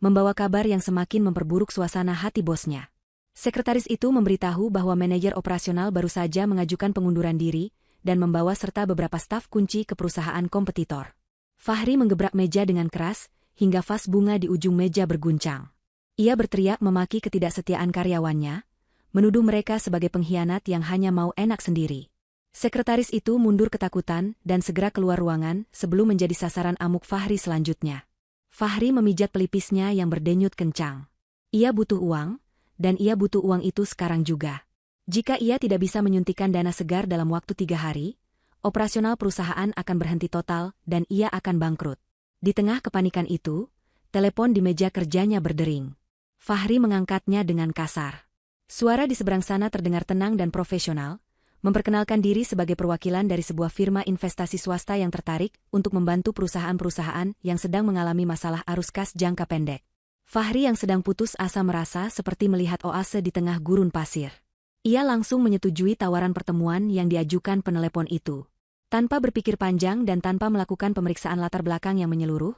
membawa kabar yang semakin memperburuk suasana hati bosnya. Sekretaris itu memberitahu bahwa manajer operasional baru saja mengajukan pengunduran diri dan membawa serta beberapa staf kunci ke perusahaan kompetitor. Fahri menggebrak meja dengan keras, hingga vas bunga di ujung meja berguncang. Ia berteriak memaki ketidaksetiaan karyawannya, menuduh mereka sebagai pengkhianat yang hanya mau enak sendiri. Sekretaris itu mundur ketakutan dan segera keluar ruangan sebelum menjadi sasaran amuk Fahri selanjutnya. Fahri memijat pelipisnya yang berdenyut kencang. Ia butuh uang, dan ia butuh uang itu sekarang juga. Jika ia tidak bisa menyuntikkan dana segar dalam waktu 3 hari, operasional perusahaan akan berhenti total dan ia akan bangkrut. Di tengah kepanikan itu, telepon di meja kerjanya berdering. Fahri mengangkatnya dengan kasar. Suara di seberang sana terdengar tenang dan profesional, memperkenalkan diri sebagai perwakilan dari sebuah firma investasi swasta yang tertarik untuk membantu perusahaan-perusahaan yang sedang mengalami masalah arus kas jangka pendek. Fahri yang sedang putus asa merasa seperti melihat oase di tengah gurun pasir. Ia langsung menyetujui tawaran pertemuan yang diajukan penelepon itu. Tanpa berpikir panjang dan tanpa melakukan pemeriksaan latar belakang yang menyeluruh,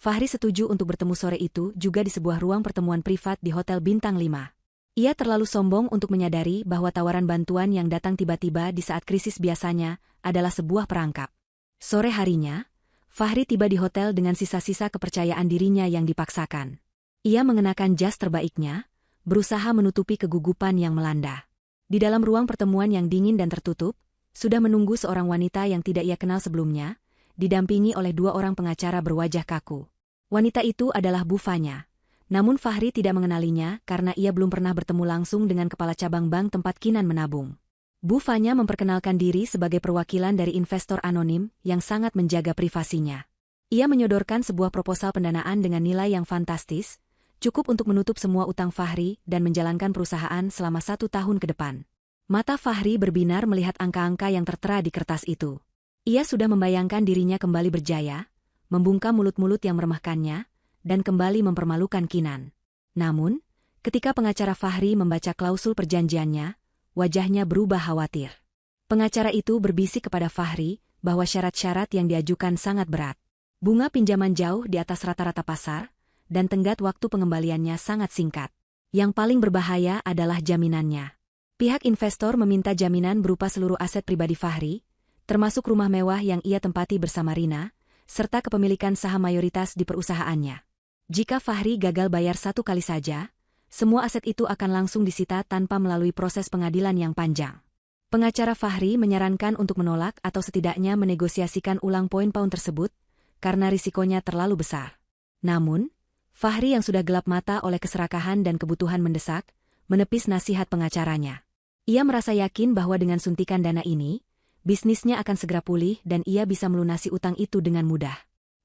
Fahri setuju untuk bertemu sore itu juga di sebuah ruang pertemuan privat di Hotel Bintang 5. Ia terlalu sombong untuk menyadari bahwa tawaran bantuan yang datang tiba-tiba di saat krisis biasanya adalah sebuah perangkap. Sore harinya, Fahri tiba di hotel dengan sisa-sisa kepercayaan dirinya yang dipaksakan. Ia mengenakan jas terbaiknya, berusaha menutupi kegugupan yang melanda. Di dalam ruang pertemuan yang dingin dan tertutup, sudah menunggu seorang wanita yang tidak ia kenal sebelumnya, didampingi oleh 2 orang pengacara berwajah kaku. Wanita itu adalah Bu Fanya. Namun Fahri tidak mengenalinya karena ia belum pernah bertemu langsung dengan kepala cabang bank tempat Kinan menabung. Bu Fanya memperkenalkan diri sebagai perwakilan dari investor anonim yang sangat menjaga privasinya. Ia menyodorkan sebuah proposal pendanaan dengan nilai yang fantastis, cukup untuk menutup semua utang Fahri dan menjalankan perusahaan selama 1 tahun ke depan. Mata Fahri berbinar melihat angka-angka yang tertera di kertas itu. Ia sudah membayangkan dirinya kembali berjaya, membungkam mulut-mulut yang meremehkannya, dan kembali mempermalukan Kinan. Namun, ketika pengacara Fahri membaca klausul perjanjiannya, wajahnya berubah khawatir. Pengacara itu berbisik kepada Fahri bahwa syarat-syarat yang diajukan sangat berat. Bunga pinjaman jauh di atas rata-rata pasar, dan tenggat waktu pengembaliannya sangat singkat. Yang paling berbahaya adalah jaminannya. Pihak investor meminta jaminan berupa seluruh aset pribadi Fahri, termasuk rumah mewah yang ia tempati bersama Rina, serta kepemilikan saham mayoritas di perusahaannya. Jika Fahri gagal bayar 1 kali saja, semua aset itu akan langsung disita tanpa melalui proses pengadilan yang panjang. Pengacara Fahri menyarankan untuk menolak atau setidaknya menegosiasikan ulang poin-poin tersebut, karena risikonya terlalu besar. Namun, Fahri yang sudah gelap mata oleh keserakahan dan kebutuhan mendesak, menepis nasihat pengacaranya. Ia merasa yakin bahwa dengan suntikan dana ini, bisnisnya akan segera pulih dan ia bisa melunasi utang itu dengan mudah.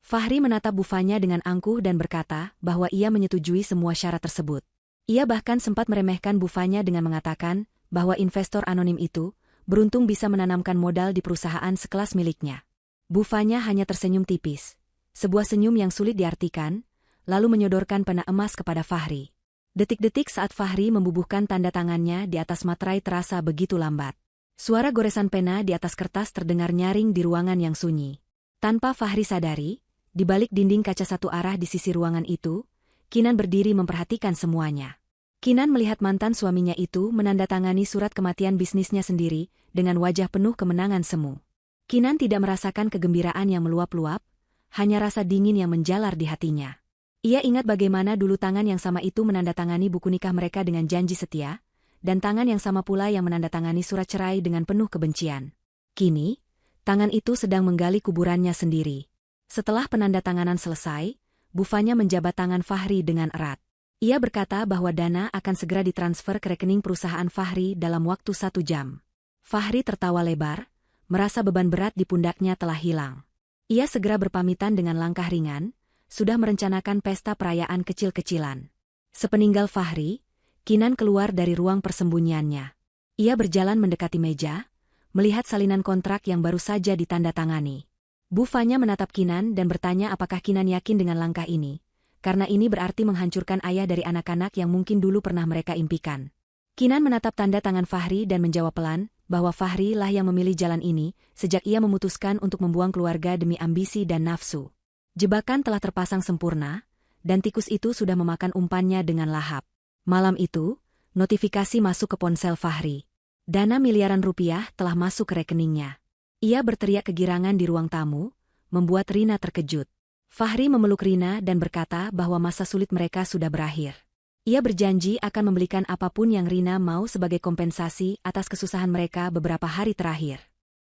Fahri menatap Bu Fanya dengan angkuh dan berkata bahwa ia menyetujui semua syarat tersebut. Ia bahkan sempat meremehkan Bu Fanya dengan mengatakan bahwa investor anonim itu beruntung bisa menanamkan modal di perusahaan sekelas miliknya. Bu Fanya hanya tersenyum tipis, sebuah senyum yang sulit diartikan, lalu menyodorkan pena emas kepada Fahri. Detik-detik saat Fahri membubuhkan tanda tangannya di atas materai terasa begitu lambat. Suara goresan pena di atas kertas terdengar nyaring di ruangan yang sunyi. Tanpa Fahri sadari, di balik dinding kaca satu arah di sisi ruangan itu, Kinan berdiri memperhatikan semuanya. Kinan melihat mantan suaminya itu menandatangani surat kematian bisnisnya sendiri dengan wajah penuh kemenangan semu. Kinan tidak merasakan kegembiraan yang meluap-luap, hanya rasa dingin yang menjalar di hatinya. Ia ingat bagaimana dulu tangan yang sama itu menandatangani buku nikah mereka dengan janji setia, dan tangan yang sama pula yang menandatangani surat cerai dengan penuh kebencian. Kini, tangan itu sedang menggali kuburannya sendiri. Setelah penandatanganan selesai, Bu Fanya menjabat tangan Fahri dengan erat. Ia berkata bahwa dana akan segera ditransfer ke rekening perusahaan Fahri dalam waktu 1 jam. Fahri tertawa lebar, merasa beban berat di pundaknya telah hilang. Ia segera berpamitan dengan langkah ringan, sudah merencanakan pesta perayaan kecil-kecilan. Sepeninggal Fahri, Kinan keluar dari ruang persembunyiannya. Ia berjalan mendekati meja, melihat salinan kontrak yang baru saja ditandatangani. Bu Fanya menatap Kinan dan bertanya apakah Kinan yakin dengan langkah ini, karena ini berarti menghancurkan ayah dari anak-anak yang mungkin dulu pernah mereka impikan. Kinan menatap tanda tangan Fahri dan menjawab pelan, bahwa Fahri lah yang memilih jalan ini, sejak ia memutuskan untuk membuang keluarga demi ambisi dan nafsu. Jebakan telah terpasang sempurna, dan tikus itu sudah memakan umpannya dengan lahap. Malam itu, notifikasi masuk ke ponsel Fahri. Dana miliaran rupiah telah masuk ke rekeningnya. Ia berteriak kegirangan di ruang tamu, membuat Rina terkejut. Fahri memeluk Rina dan berkata bahwa masa sulit mereka sudah berakhir. Ia berjanji akan membelikan apapun yang Rina mau sebagai kompensasi atas kesusahan mereka beberapa hari terakhir.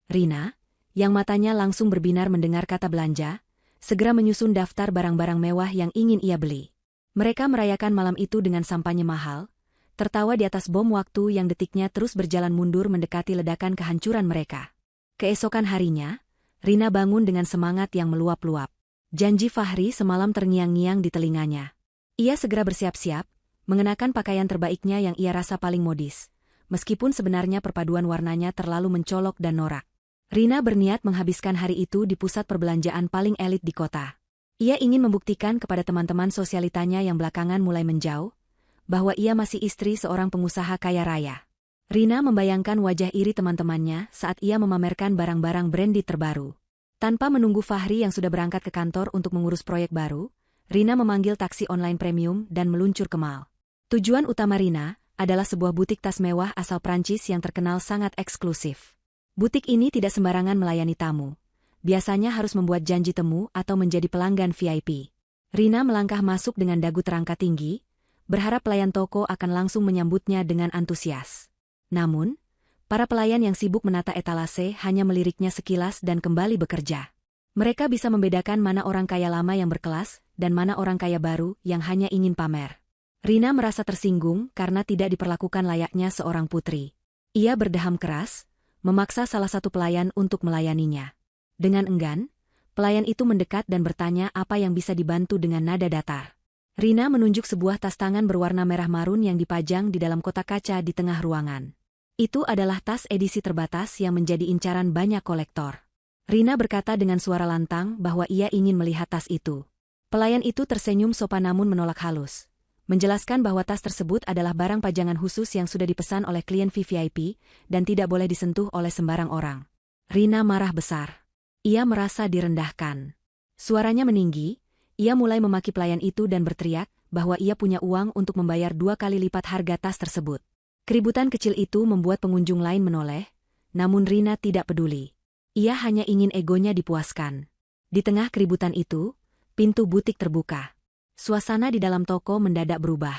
Rina, yang matanya langsung berbinar mendengar kata belanja, segera menyusun daftar barang-barang mewah yang ingin ia beli. Mereka merayakan malam itu dengan sampanye mahal, tertawa di atas bom waktu yang detiknya terus berjalan mundur mendekati ledakan kehancuran mereka. Keesokan harinya, Rina bangun dengan semangat yang meluap-luap. Janji Fahri semalam terngiang-ngiang di telinganya. Ia segera bersiap-siap, mengenakan pakaian terbaiknya yang ia rasa paling modis, meskipun sebenarnya perpaduan warnanya terlalu mencolok dan norak. Rina berniat menghabiskan hari itu di pusat perbelanjaan paling elit di kota. Ia ingin membuktikan kepada teman-teman sosialitanya yang belakangan mulai menjauh, bahwa ia masih istri seorang pengusaha kaya raya. Rina membayangkan wajah iri teman-temannya saat ia memamerkan barang-barang branded terbaru. Tanpa menunggu Fahri yang sudah berangkat ke kantor untuk mengurus proyek baru, Rina memanggil taksi online premium dan meluncur ke mall. Tujuan utama Rina adalah sebuah butik tas mewah asal Prancis yang terkenal sangat eksklusif. Butik ini tidak sembarangan melayani tamu. Biasanya harus membuat janji temu atau menjadi pelanggan VIP. Rina melangkah masuk dengan dagu terangkat tinggi, berharap pelayan toko akan langsung menyambutnya dengan antusias. Namun, para pelayan yang sibuk menata etalase hanya meliriknya sekilas dan kembali bekerja. Mereka bisa membedakan mana orang kaya lama yang berkelas dan mana orang kaya baru yang hanya ingin pamer. Rina merasa tersinggung karena tidak diperlakukan layaknya seorang putri. Ia berdeham keras, memaksa salah satu pelayan untuk melayaninya. Dengan enggan, pelayan itu mendekat dan bertanya apa yang bisa dibantu dengan nada datar. Rina menunjuk sebuah tas tangan berwarna merah marun yang dipajang di dalam kotak kaca di tengah ruangan. Itu adalah tas edisi terbatas yang menjadi incaran banyak kolektor. Rina berkata dengan suara lantang bahwa ia ingin melihat tas itu. Pelayan itu tersenyum sopan namun menolak halus, menjelaskan bahwa tas tersebut adalah barang pajangan khusus yang sudah dipesan oleh klien VVIP dan tidak boleh disentuh oleh sembarang orang. Rina marah besar. Ia merasa direndahkan. Suaranya meninggi, ia mulai memaki pelayan itu dan berteriak bahwa ia punya uang untuk membayar 2 kali lipat harga tas tersebut. Keributan kecil itu membuat pengunjung lain menoleh, namun Rina tidak peduli. Ia hanya ingin egonya dipuaskan. Di tengah keributan itu, pintu butik terbuka. Suasana di dalam toko mendadak berubah.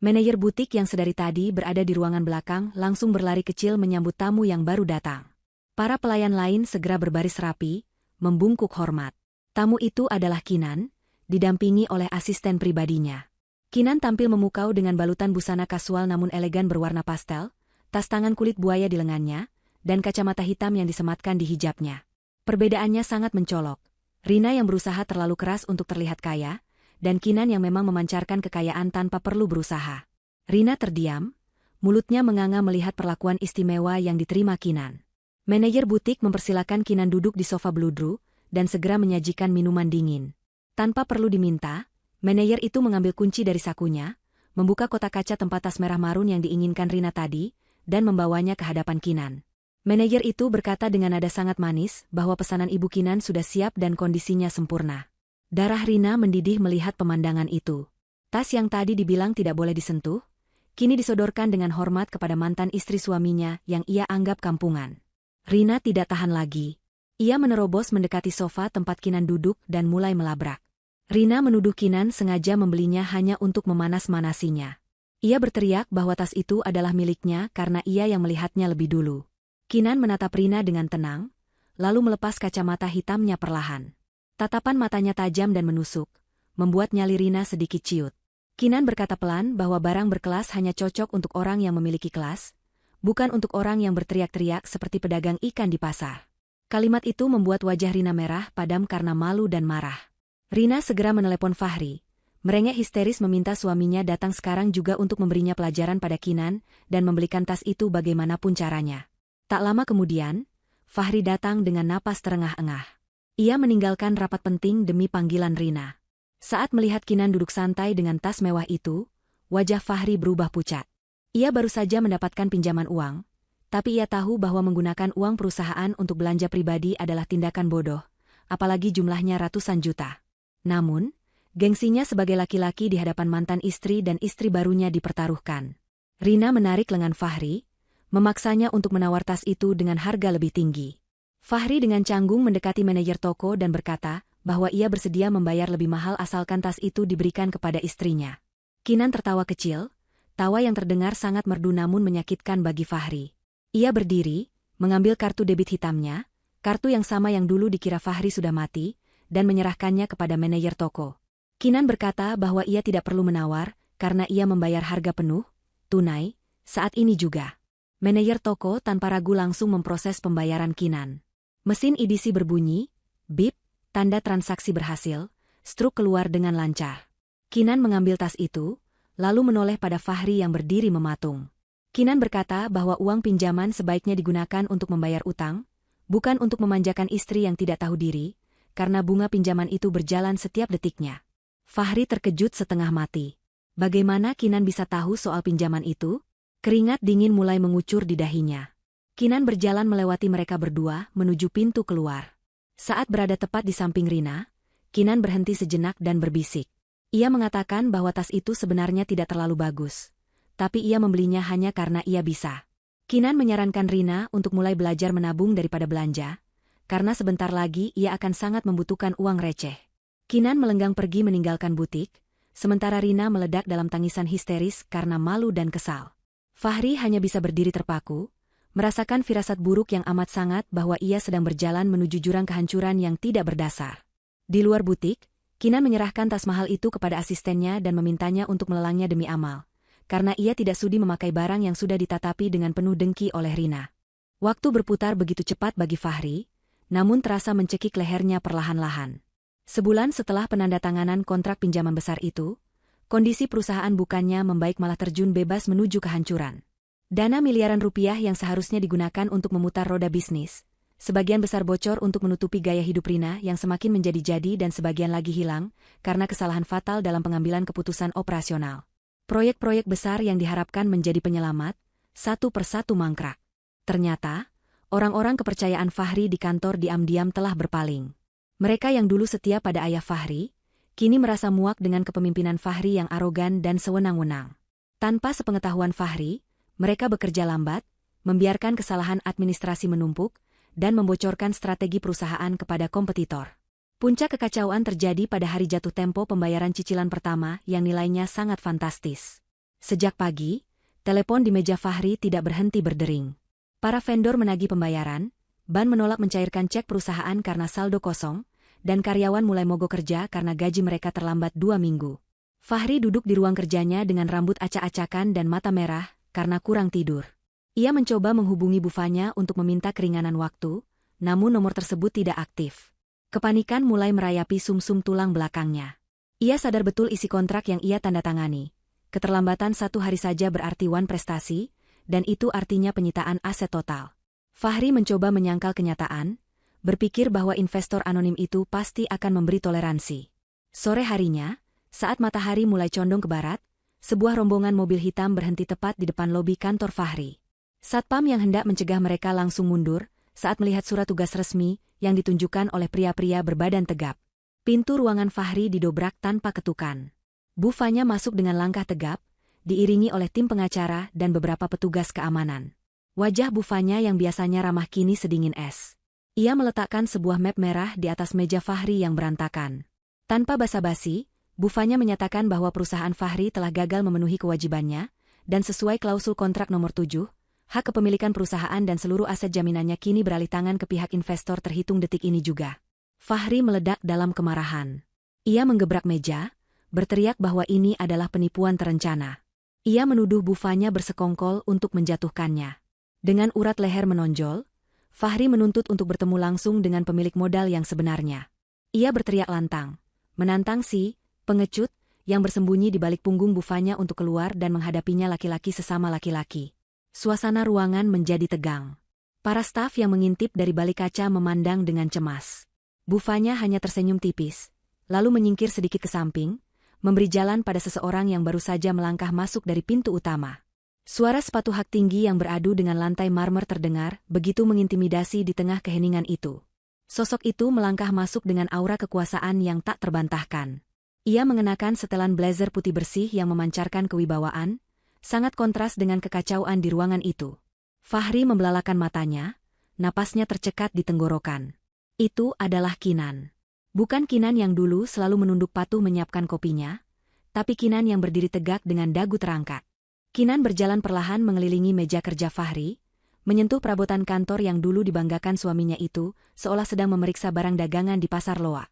Manajer butik yang sedari tadi berada di ruangan belakang langsung berlari kecil menyambut tamu yang baru datang. Para pelayan lain segera berbaris rapi, membungkuk hormat. Tamu itu adalah Kinan, didampingi oleh asisten pribadinya. Kinan tampil memukau dengan balutan busana kasual namun elegan berwarna pastel, tas tangan kulit buaya di lengannya, dan kacamata hitam yang disematkan di hijabnya. Perbedaannya sangat mencolok. Rina yang berusaha terlalu keras untuk terlihat kaya, dan Kinan yang memang memancarkan kekayaan tanpa perlu berusaha. Rina terdiam, mulutnya menganga melihat perlakuan istimewa yang diterima Kinan. Manajer butik mempersilakan Kinan duduk di sofa bludru, dan segera menyajikan minuman dingin. Tanpa perlu diminta, manajer itu mengambil kunci dari sakunya, membuka kotak kaca tempat tas merah marun yang diinginkan Rina tadi, dan membawanya ke hadapan Kinan. Manajer itu berkata dengan nada sangat manis bahwa pesanan ibu Kinan sudah siap dan kondisinya sempurna. Darah Rina mendidih melihat pemandangan itu. Tas yang tadi dibilang tidak boleh disentuh, kini disodorkan dengan hormat kepada mantan istri suaminya yang ia anggap kampungan. Rina tidak tahan lagi. Ia menerobos mendekati sofa tempat Kinan duduk dan mulai melabrak. Rina menuduh Kinan sengaja membelinya hanya untuk memanas-manasinya. Ia berteriak bahwa tas itu adalah miliknya karena ia yang melihatnya lebih dulu. Kinan menatap Rina dengan tenang, lalu melepas kacamata hitamnya perlahan. Tatapan matanya tajam dan menusuk, membuat nyali Rina sedikit ciut. Kinan berkata pelan bahwa barang berkelas hanya cocok untuk orang yang memiliki kelas, bukan untuk orang yang berteriak-teriak seperti pedagang ikan di pasar. Kalimat itu membuat wajah Rina merah padam karena malu dan marah. Rina segera menelepon Fahri. Merengek histeris meminta suaminya datang sekarang juga untuk memberinya pelajaran pada Kinan dan membelikan tas itu bagaimanapun caranya. Tak lama kemudian, Fahri datang dengan napas terengah-engah. Ia meninggalkan rapat penting demi panggilan Rina. Saat melihat Kinan duduk santai dengan tas mewah itu, wajah Fahri berubah pucat. Ia baru saja mendapatkan pinjaman uang, tapi ia tahu bahwa menggunakan uang perusahaan untuk belanja pribadi adalah tindakan bodoh, apalagi jumlahnya ratusan juta. Namun, gengsinya sebagai laki-laki di hadapan mantan istri dan istri barunya dipertaruhkan. Rina menarik lengan Fahri, memaksanya untuk menawar tas itu dengan harga lebih tinggi. Fahri dengan canggung mendekati manajer toko dan berkata bahwa ia bersedia membayar lebih mahal asalkan tas itu diberikan kepada istrinya. Kinan tertawa kecil, tawa yang terdengar sangat merdu namun menyakitkan bagi Fahri. Ia berdiri, mengambil kartu debit hitamnya, kartu yang sama yang dulu dikira Fahri sudah mati, dan menyerahkannya kepada manajer toko. Kinan berkata bahwa ia tidak perlu menawar, karena ia membayar harga penuh, tunai, saat ini juga. Manajer toko tanpa ragu langsung memproses pembayaran Kinan. Mesin edisi berbunyi, bip, tanda transaksi berhasil, struk keluar dengan lancar. Kinan mengambil tas itu, lalu menoleh pada Fahri yang berdiri mematung. Kinan berkata bahwa uang pinjaman sebaiknya digunakan untuk membayar utang, bukan untuk memanjakan istri yang tidak tahu diri, karena bunga pinjaman itu berjalan setiap detiknya. Fahri terkejut setengah mati. Bagaimana Kinan bisa tahu soal pinjaman itu? Keringat dingin mulai mengucur di dahinya. Kinan berjalan melewati mereka berdua menuju pintu keluar. Saat berada tepat di samping Rina, Kinan berhenti sejenak dan berbisik. Ia mengatakan bahwa tas itu sebenarnya tidak terlalu bagus, tapi ia membelinya hanya karena ia bisa. Kinan menyarankan Rina untuk mulai belajar menabung daripada belanja, karena sebentar lagi ia akan sangat membutuhkan uang receh. Kinan melenggang pergi meninggalkan butik, sementara Rina meledak dalam tangisan histeris karena malu dan kesal. Fahri hanya bisa berdiri terpaku, merasakan firasat buruk yang amat sangat bahwa ia sedang berjalan menuju jurang kehancuran yang tidak berdasar. Di luar butik, Kinan menyerahkan tas mahal itu kepada asistennya dan memintanya untuk melelangnya demi amal, karena ia tidak sudi memakai barang yang sudah ditatapi dengan penuh dengki oleh Rina. Waktu berputar begitu cepat bagi Fahri, namun terasa mencekik lehernya perlahan-lahan. Sebulan setelah penandatanganan kontrak pinjaman besar itu, kondisi perusahaan bukannya membaik malah terjun bebas menuju kehancuran. Dana miliaran rupiah yang seharusnya digunakan untuk memutar roda bisnis, sebagian besar bocor untuk menutupi gaya hidup Rina yang semakin menjadi-jadi dan sebagian lagi hilang karena kesalahan fatal dalam pengambilan keputusan operasional. Proyek-proyek besar yang diharapkan menjadi penyelamat, satu persatu mangkrak. Ternyata, orang-orang kepercayaan Fahri di kantor diam-diam telah berpaling. Mereka yang dulu setia pada ayah Fahri, kini merasa muak dengan kepemimpinan Fahri yang arogan dan sewenang-wenang. Tanpa sepengetahuan Fahri, mereka bekerja lambat, membiarkan kesalahan administrasi menumpuk, dan membocorkan strategi perusahaan kepada kompetitor. Puncak kekacauan terjadi pada hari jatuh tempo pembayaran cicilan pertama yang nilainya sangat fantastis. Sejak pagi, telepon di meja Fahri tidak berhenti berdering. Para vendor menagih pembayaran, ban menolak mencairkan cek perusahaan karena saldo kosong, dan karyawan mulai mogok kerja karena gaji mereka terlambat 2 minggu. Fahri duduk di ruang kerjanya dengan rambut acak-acakan dan mata merah karena kurang tidur. Ia mencoba menghubungi bufanya untuk meminta keringanan waktu, namun nomor tersebut tidak aktif. Kepanikan mulai merayapi sumsum tulang belakangnya. Ia sadar betul isi kontrak yang ia tanda tangani. Keterlambatan 1 hari saja berarti wan prestasi, dan itu artinya penyitaan aset total. Fahri mencoba menyangkal kenyataan, berpikir bahwa investor anonim itu pasti akan memberi toleransi. Sore harinya, saat matahari mulai condong ke barat, sebuah rombongan mobil hitam berhenti tepat di depan lobi kantor Fahri. Satpam yang hendak mencegah mereka langsung mundur saat melihat surat tugas resmi yang ditunjukkan oleh pria-pria berbadan tegap. Pintu ruangan Fahri didobrak tanpa ketukan. Bufanya masuk dengan langkah tegap, diiringi oleh tim pengacara dan beberapa petugas keamanan. Wajah Bufanya yang biasanya ramah kini sedingin es. Ia meletakkan sebuah map merah di atas meja Fahri yang berantakan. Tanpa basa-basi, Bufanya menyatakan bahwa perusahaan Fahri telah gagal memenuhi kewajibannya, dan sesuai klausul kontrak nomor 7, hak kepemilikan perusahaan dan seluruh aset jaminannya kini beralih tangan ke pihak investor terhitung detik ini juga. Fahri meledak dalam kemarahan. Ia menggebrak meja, berteriak bahwa ini adalah penipuan terencana. Ia menuduh Bufanya bersekongkol untuk menjatuhkannya. Dengan urat leher menonjol, Fahri menuntut untuk bertemu langsung dengan pemilik modal yang sebenarnya. Ia berteriak lantang, menantang si pengecut yang bersembunyi di balik punggung Bufanya untuk keluar dan menghadapinya laki-laki sesama laki-laki. Suasana ruangan menjadi tegang. Para staf yang mengintip dari balik kaca memandang dengan cemas. Bufanya hanya tersenyum tipis, lalu menyingkir sedikit ke samping, memberi jalan pada seseorang yang baru saja melangkah masuk dari pintu utama. Suara sepatu hak tinggi yang beradu dengan lantai marmer terdengar, begitu mengintimidasi di tengah keheningan itu. Sosok itu melangkah masuk dengan aura kekuasaan yang tak terbantahkan. Ia mengenakan setelan blazer putih bersih yang memancarkan kewibawaan, sangat kontras dengan kekacauan di ruangan itu. Fahri membelalakan matanya, napasnya tercekat di tenggorokan. Itu adalah Kinan. Bukan Kinan yang dulu selalu menunduk patuh menyiapkan kopinya, tapi Kinan yang berdiri tegak dengan dagu terangkat. Kinan berjalan perlahan mengelilingi meja kerja Fahri, menyentuh perabotan kantor yang dulu dibanggakan suaminya itu, seolah sedang memeriksa barang dagangan di pasar loak.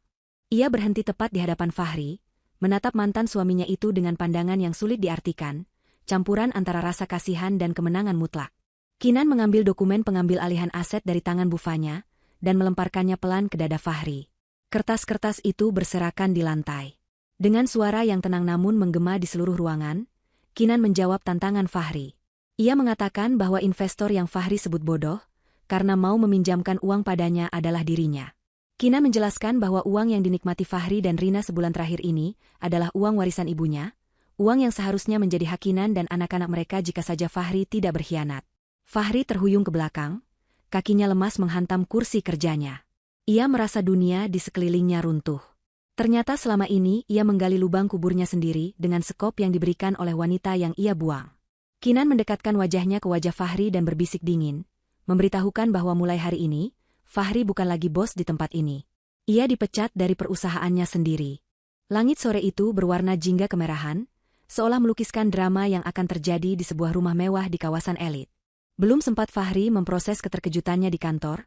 Ia berhenti tepat di hadapan Fahri, menatap mantan suaminya itu dengan pandangan yang sulit diartikan, campuran antara rasa kasihan dan kemenangan mutlak. Kinan mengambil dokumen pengambil alihan aset dari tangan Bufanya, dan melemparkannya pelan ke dada Fahri. Kertas-kertas itu berserakan di lantai. Dengan suara yang tenang namun menggema di seluruh ruangan, Kinan menjawab tantangan Fahri. Ia mengatakan bahwa investor yang Fahri sebut bodoh, karena mau meminjamkan uang padanya adalah dirinya. Kinan menjelaskan bahwa uang yang dinikmati Fahri dan Rina sebulan terakhir ini adalah uang warisan ibunya, uang yang seharusnya menjadi hak Kinan dan anak-anak mereka jika saja Fahri tidak berkhianat. Fahri terhuyung ke belakang, kakinya lemas menghantam kursi kerjanya. Ia merasa dunia di sekelilingnya runtuh. Ternyata selama ini ia menggali lubang kuburnya sendiri dengan sekop yang diberikan oleh wanita yang ia buang. Kinan mendekatkan wajahnya ke wajah Fahri dan berbisik dingin, memberitahukan bahwa mulai hari ini, Fahri bukan lagi bos di tempat ini. Ia dipecat dari perusahaannya sendiri. Langit sore itu berwarna jingga kemerahan, seolah melukiskan drama yang akan terjadi di sebuah rumah mewah di kawasan elit. Belum sempat Fahri memproses keterkejutannya di kantor,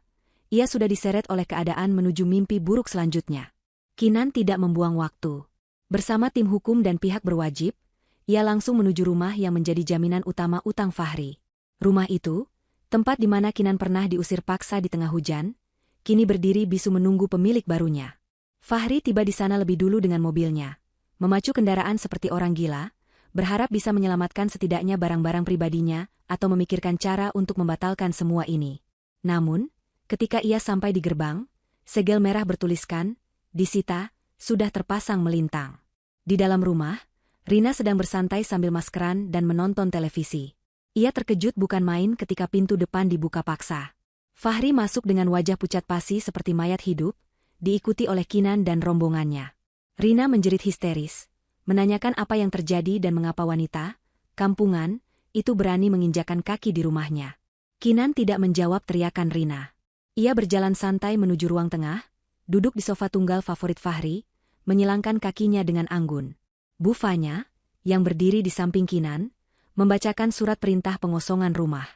ia sudah diseret oleh keadaan menuju mimpi buruk selanjutnya. Kinan tidak membuang waktu. Bersama tim hukum dan pihak berwajib, ia langsung menuju rumah yang menjadi jaminan utama utang Fahri. Rumah itu, tempat di mana Kinan pernah diusir paksa di tengah hujan, kini berdiri bisu menunggu pemilik barunya. Fahri tiba di sana lebih dulu dengan mobilnya, memacu kendaraan seperti orang gila, berharap bisa menyelamatkan setidaknya barang-barang pribadinya atau memikirkan cara untuk membatalkan semua ini. Namun, ketika ia sampai di gerbang, segel merah bertuliskan, "Disita," sudah terpasang melintang. Di dalam rumah, Rina sedang bersantai sambil maskeran dan menonton televisi. Ia terkejut bukan main ketika pintu depan dibuka paksa. Fahri masuk dengan wajah pucat pasi seperti mayat hidup, diikuti oleh Kinan dan rombongannya. Rina menjerit histeris, menanyakan apa yang terjadi dan mengapa wanita, kampungan, itu berani menginjakan kaki di rumahnya. Kinan tidak menjawab teriakan Rina. Ia berjalan santai menuju ruang tengah, duduk di sofa tunggal favorit Fahri, menyilangkan kakinya dengan anggun. Bufanya, yang berdiri di samping Kinan, membacakan surat perintah pengosongan rumah.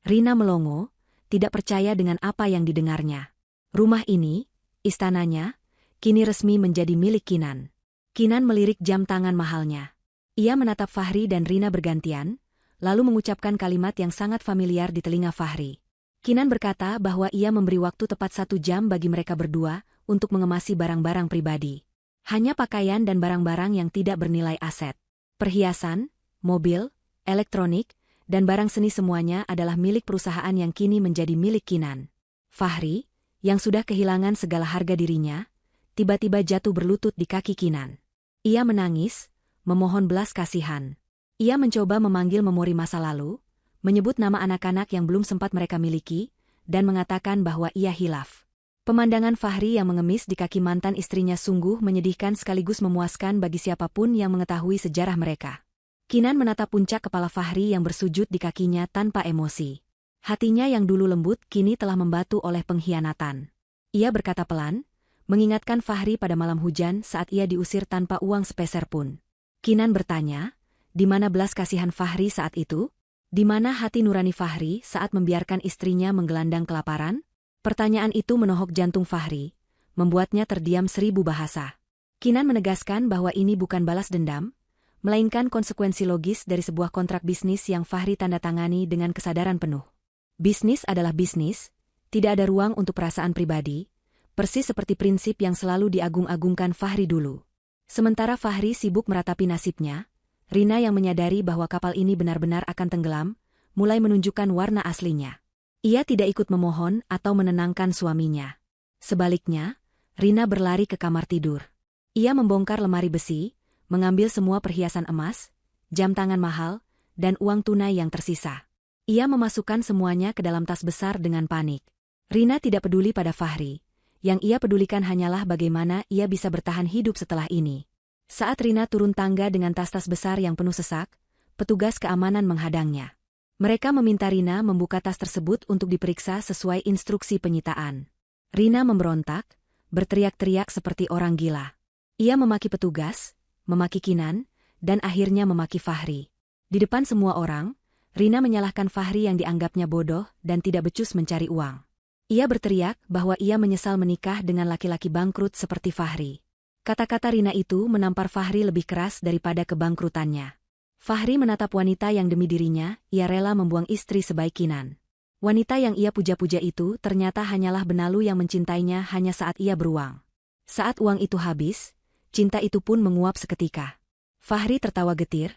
Rina melongo, tidak percaya dengan apa yang didengarnya. Rumah ini, istananya, kini resmi menjadi milik Kinan. Kinan melirik jam tangan mahalnya. Ia menatap Fahri dan Rina bergantian, lalu mengucapkan kalimat yang sangat familiar di telinga Fahri. Kinan berkata bahwa ia memberi waktu tepat 1 jam bagi mereka berdua untuk mengemasi barang-barang pribadi. Hanya pakaian dan barang-barang yang tidak bernilai aset. Perhiasan, mobil, elektronik, dan barang seni semuanya adalah milik perusahaan yang kini menjadi milik Kinan. Fahri, yang sudah kehilangan segala harga dirinya, tiba-tiba jatuh berlutut di kaki Kinan. Ia menangis, memohon belas kasihan. Ia mencoba memanggil memori masa lalu, menyebut nama anak-anak yang belum sempat mereka miliki, dan mengatakan bahwa ia hilaf. Pemandangan Fahri yang mengemis di kaki mantan istrinya sungguh menyedihkan sekaligus memuaskan bagi siapapun yang mengetahui sejarah mereka. Kinan menatap puncak kepala Fahri yang bersujud di kakinya tanpa emosi. Hatinya yang dulu lembut kini telah membatu oleh pengkhianatan. Ia berkata pelan, mengingatkan Fahri pada malam hujan saat ia diusir tanpa uang sepeser pun. Kinan bertanya, di mana belas kasihan Fahri saat itu? Di mana hati nurani Fahri saat membiarkan istrinya menggelandang kelaparan? Pertanyaan itu menohok jantung Fahri, membuatnya terdiam 1000 bahasa. Kinan menegaskan bahwa ini bukan balas dendam, melainkan konsekuensi logis dari sebuah kontrak bisnis yang Fahri tanda tangani dengan kesadaran penuh. Bisnis adalah bisnis, tidak ada ruang untuk perasaan pribadi, persis seperti prinsip yang selalu diagung-agungkan Fahri dulu. Sementara Fahri sibuk meratapi nasibnya, Rina yang menyadari bahwa kapal ini benar-benar akan tenggelam, mulai menunjukkan warna aslinya. Ia tidak ikut memohon atau menenangkan suaminya. Sebaliknya, Rina berlari ke kamar tidur. Ia membongkar lemari besi, mengambil semua perhiasan emas, jam tangan mahal, dan uang tunai yang tersisa. Ia memasukkan semuanya ke dalam tas besar dengan panik. Rina tidak peduli pada Fahri. Yang ia pedulikan hanyalah bagaimana ia bisa bertahan hidup setelah ini. Saat Rina turun tangga dengan tas-tas besar yang penuh sesak, petugas keamanan menghadangnya. Mereka meminta Rina membuka tas tersebut untuk diperiksa sesuai instruksi penyitaan. Rina memberontak, berteriak-teriak seperti orang gila. Ia memaki petugas, memaki Kinan, dan akhirnya memaki Fahri. Di depan semua orang, Rina menyalahkan Fahri yang dianggapnya bodoh dan tidak becus mencari uang. Ia berteriak bahwa ia menyesal menikah dengan laki-laki bangkrut seperti Fahri. Kata-kata Rina itu menampar Fahri lebih keras daripada kebangkrutannya. Fahri menatap wanita yang demi dirinya, ia rela membuang istri sebaik Kinan. Wanita yang ia puja-puja itu ternyata hanyalah benalu yang mencintainya hanya saat ia beruang. Saat uang itu habis, cinta itu pun menguap seketika. Fahri tertawa getir,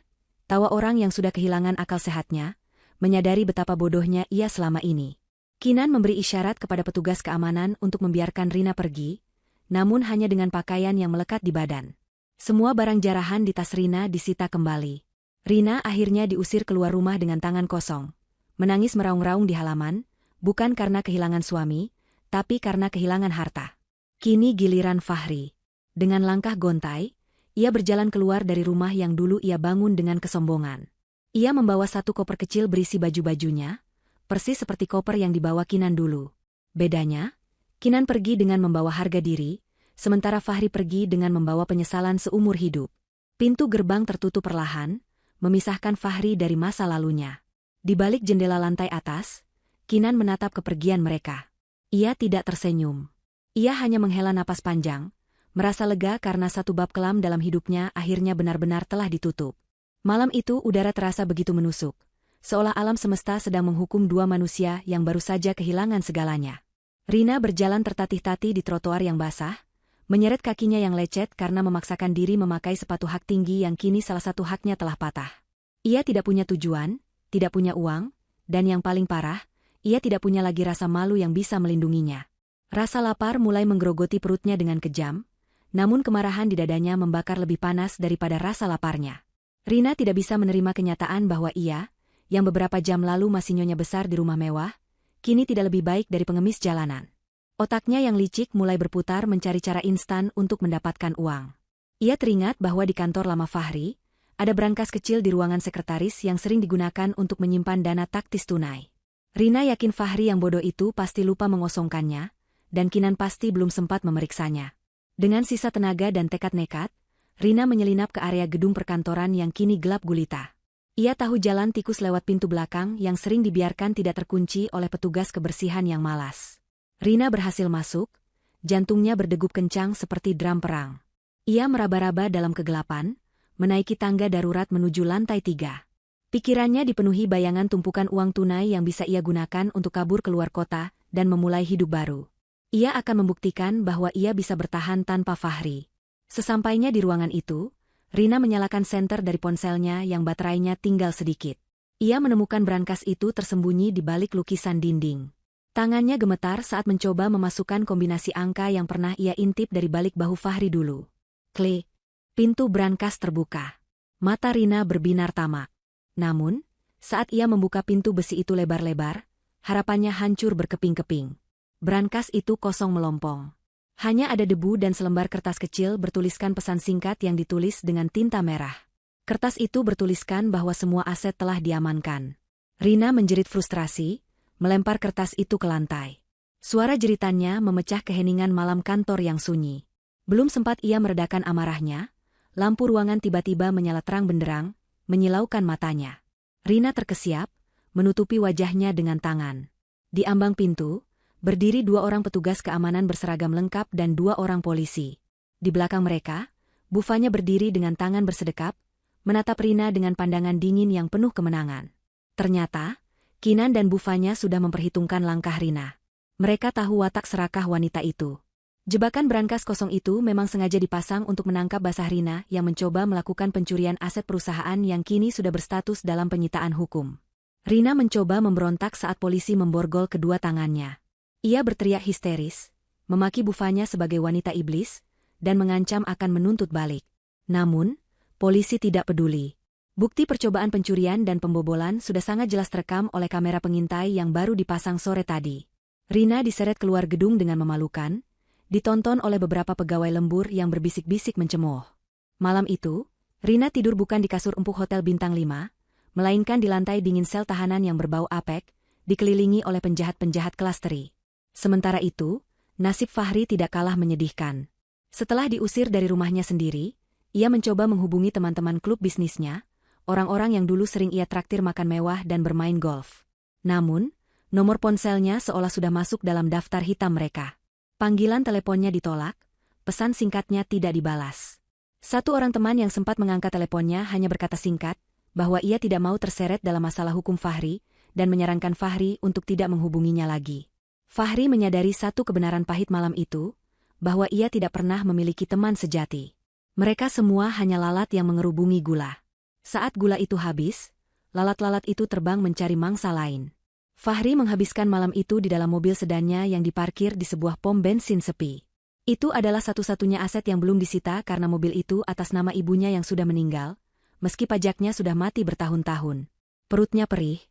Tawa orang yang sudah kehilangan akal sehatnya, menyadari betapa bodohnya ia selama ini. Kinan memberi isyarat kepada petugas keamanan untuk membiarkan Rina pergi, namun hanya dengan pakaian yang melekat di badan. Semua barang jarahan di tas Rina disita kembali. Rina akhirnya diusir keluar rumah dengan tangan kosong. Menangis meraung-raung di halaman, bukan karena kehilangan suami, tapi karena kehilangan harta. Kini giliran Fahri. Dengan langkah gontai, ia berjalan keluar dari rumah yang dulu ia bangun dengan kesombongan. Ia membawa satu koper kecil berisi baju-bajunya, persis seperti koper yang dibawa Kinan dulu. Bedanya, Kinan pergi dengan membawa harga diri, sementara Fahri pergi dengan membawa penyesalan seumur hidup. Pintu gerbang tertutup perlahan, memisahkan Fahri dari masa lalunya. Di balik jendela lantai atas, Kinan menatap kepergian mereka. Ia tidak tersenyum. Ia hanya menghela napas panjang, merasa lega karena satu bab kelam dalam hidupnya akhirnya benar-benar telah ditutup. Malam itu udara terasa begitu menusuk, seolah alam semesta sedang menghukum dua manusia yang baru saja kehilangan segalanya. Rina berjalan tertatih-tatih di trotoar yang basah, menyeret kakinya yang lecet karena memaksakan diri memakai sepatu hak tinggi yang kini salah satu haknya telah patah. Ia tidak punya tujuan, tidak punya uang, dan yang paling parah, ia tidak punya lagi rasa malu yang bisa melindunginya. Rasa lapar mulai menggerogoti perutnya dengan kejam, namun kemarahan di dadanya membakar lebih panas daripada rasa laparnya. Rina tidak bisa menerima kenyataan bahwa ia, yang beberapa jam lalu masih nyonya besar di rumah mewah, kini tidak lebih baik dari pengemis jalanan. Otaknya yang licik mulai berputar mencari cara instan untuk mendapatkan uang. Ia teringat bahwa di kantor lama Fahri, ada brankas kecil di ruangan sekretaris yang sering digunakan untuk menyimpan dana taktis tunai. Rina yakin Fahri yang bodoh itu pasti lupa mengosongkannya, dan Kinan pasti belum sempat memeriksanya. Dengan sisa tenaga dan tekad nekat, Rina menyelinap ke area gedung perkantoran yang kini gelap gulita. Ia tahu jalan tikus lewat pintu belakang yang sering dibiarkan tidak terkunci oleh petugas kebersihan yang malas. Rina berhasil masuk, jantungnya berdegup kencang seperti drum perang. Ia meraba-raba dalam kegelapan, menaiki tangga darurat menuju lantai 3. Pikirannya dipenuhi bayangan tumpukan uang tunai yang bisa ia gunakan untuk kabur keluar kota dan memulai hidup baru. Ia akan membuktikan bahwa ia bisa bertahan tanpa Fahri. Sesampainya di ruangan itu, Rina menyalakan senter dari ponselnya yang baterainya tinggal sedikit. Ia menemukan brankas itu tersembunyi di balik lukisan dinding. Tangannya gemetar saat mencoba memasukkan kombinasi angka yang pernah ia intip dari balik bahu Fahri dulu. Klik! Pintu brankas terbuka. Mata Rina berbinar tamak. Namun, saat ia membuka pintu besi itu lebar-lebar, harapannya hancur berkeping-keping. Brankas itu kosong melompong. Hanya ada debu dan selembar kertas kecil bertuliskan pesan singkat yang ditulis dengan tinta merah. Kertas itu bertuliskan bahwa semua aset telah diamankan. Rina menjerit frustrasi, melempar kertas itu ke lantai. Suara jeritannya memecah keheningan malam kantor yang sunyi. Belum sempat ia meredakan amarahnya, lampu ruangan tiba-tiba menyala terang benderang, menyilaukan matanya. Rina terkesiap, menutupi wajahnya dengan tangan. Di ambang pintu, berdiri dua orang petugas keamanan berseragam lengkap dan dua orang polisi. Di belakang mereka, Bufanya berdiri dengan tangan bersedekap, menatap Rina dengan pandangan dingin yang penuh kemenangan. Ternyata, Kinan dan Bufanya sudah memperhitungkan langkah Rina. Mereka tahu watak serakah wanita itu. Jebakan brankas kosong itu memang sengaja dipasang untuk menangkap basah Rina yang mencoba melakukan pencurian aset perusahaan yang kini sudah berstatus dalam penyitaan hukum. Rina mencoba memberontak saat polisi memborgol kedua tangannya. Ia berteriak histeris, memaki Bufanya sebagai wanita iblis, dan mengancam akan menuntut balik. Namun, polisi tidak peduli. Bukti percobaan pencurian dan pembobolan sudah sangat jelas terekam oleh kamera pengintai yang baru dipasang sore tadi. Rina diseret keluar gedung dengan memalukan, ditonton oleh beberapa pegawai lembur yang berbisik-bisik mencemooh. Malam itu, Rina tidur bukan di kasur empuk Hotel Bintang 5, melainkan di lantai dingin sel tahanan yang berbau apek, dikelilingi oleh penjahat-penjahat kelas teri. Sementara itu, nasib Fahri tidak kalah menyedihkan. Setelah diusir dari rumahnya sendiri, ia mencoba menghubungi teman-teman klub bisnisnya, orang-orang yang dulu sering ia traktir makan mewah dan bermain golf. Namun, nomor ponselnya seolah sudah masuk dalam daftar hitam mereka. Panggilan teleponnya ditolak, pesan singkatnya tidak dibalas. Satu orang teman yang sempat mengangkat teleponnya hanya berkata singkat, bahwa ia tidak mau terseret dalam masalah hukum Fahri, dan menyarankan Fahri untuk tidak menghubunginya lagi. Fahri menyadari satu kebenaran pahit malam itu, bahwa ia tidak pernah memiliki teman sejati. Mereka semua hanya lalat yang mengerubungi gula. Saat gula itu habis, lalat-lalat itu terbang mencari mangsa lain. Fahri menghabiskan malam itu di dalam mobil sedannya yang diparkir di sebuah pom bensin sepi. Itu adalah satu-satunya aset yang belum disita karena mobil itu atas nama ibunya yang sudah meninggal, meski pajaknya sudah mati bertahun-tahun. Perutnya perih,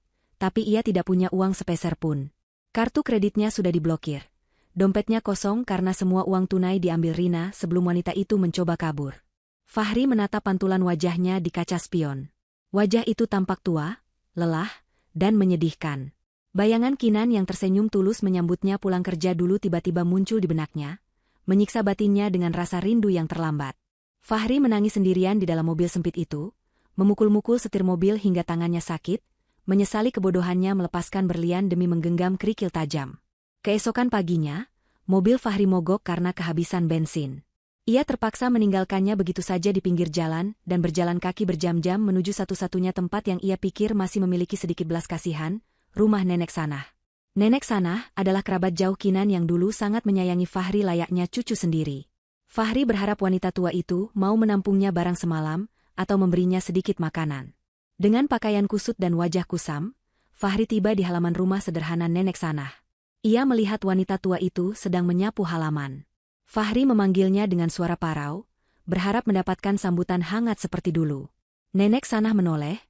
tapi ia tidak punya uang sepeser pun. Kartu kreditnya sudah diblokir. Dompetnya kosong karena semua uang tunai diambil Rina sebelum wanita itu mencoba kabur. Fahri menatap pantulan wajahnya di kaca spion. Wajah itu tampak tua, lelah, dan menyedihkan. Bayangan Kinan yang tersenyum tulus menyambutnya pulang kerja dulu tiba-tiba muncul di benaknya, menyiksa batinnya dengan rasa rindu yang terlambat. Fahri menangis sendirian di dalam mobil sempit itu, memukul-mukul setir mobil hingga tangannya sakit, menyesali kebodohannya melepaskan berlian demi menggenggam kerikil tajam. Keesokan paginya, mobil Fahri mogok karena kehabisan bensin. Ia terpaksa meninggalkannya begitu saja di pinggir jalan dan berjalan kaki berjam-jam menuju satu-satunya tempat yang ia pikir masih memiliki sedikit belas kasihan, rumah Nenek Sanah. Nenek Sanah adalah kerabat jauh Kinan yang dulu sangat menyayangi Fahri layaknya cucu sendiri. Fahri berharap wanita tua itu mau menampungnya barang semalam atau memberinya sedikit makanan. Dengan pakaian kusut dan wajah kusam, Fahri tiba di halaman rumah sederhana Nenek Sanah. Ia melihat wanita tua itu sedang menyapu halaman. Fahri memanggilnya dengan suara parau, berharap mendapatkan sambutan hangat seperti dulu. Nenek Sanah menoleh,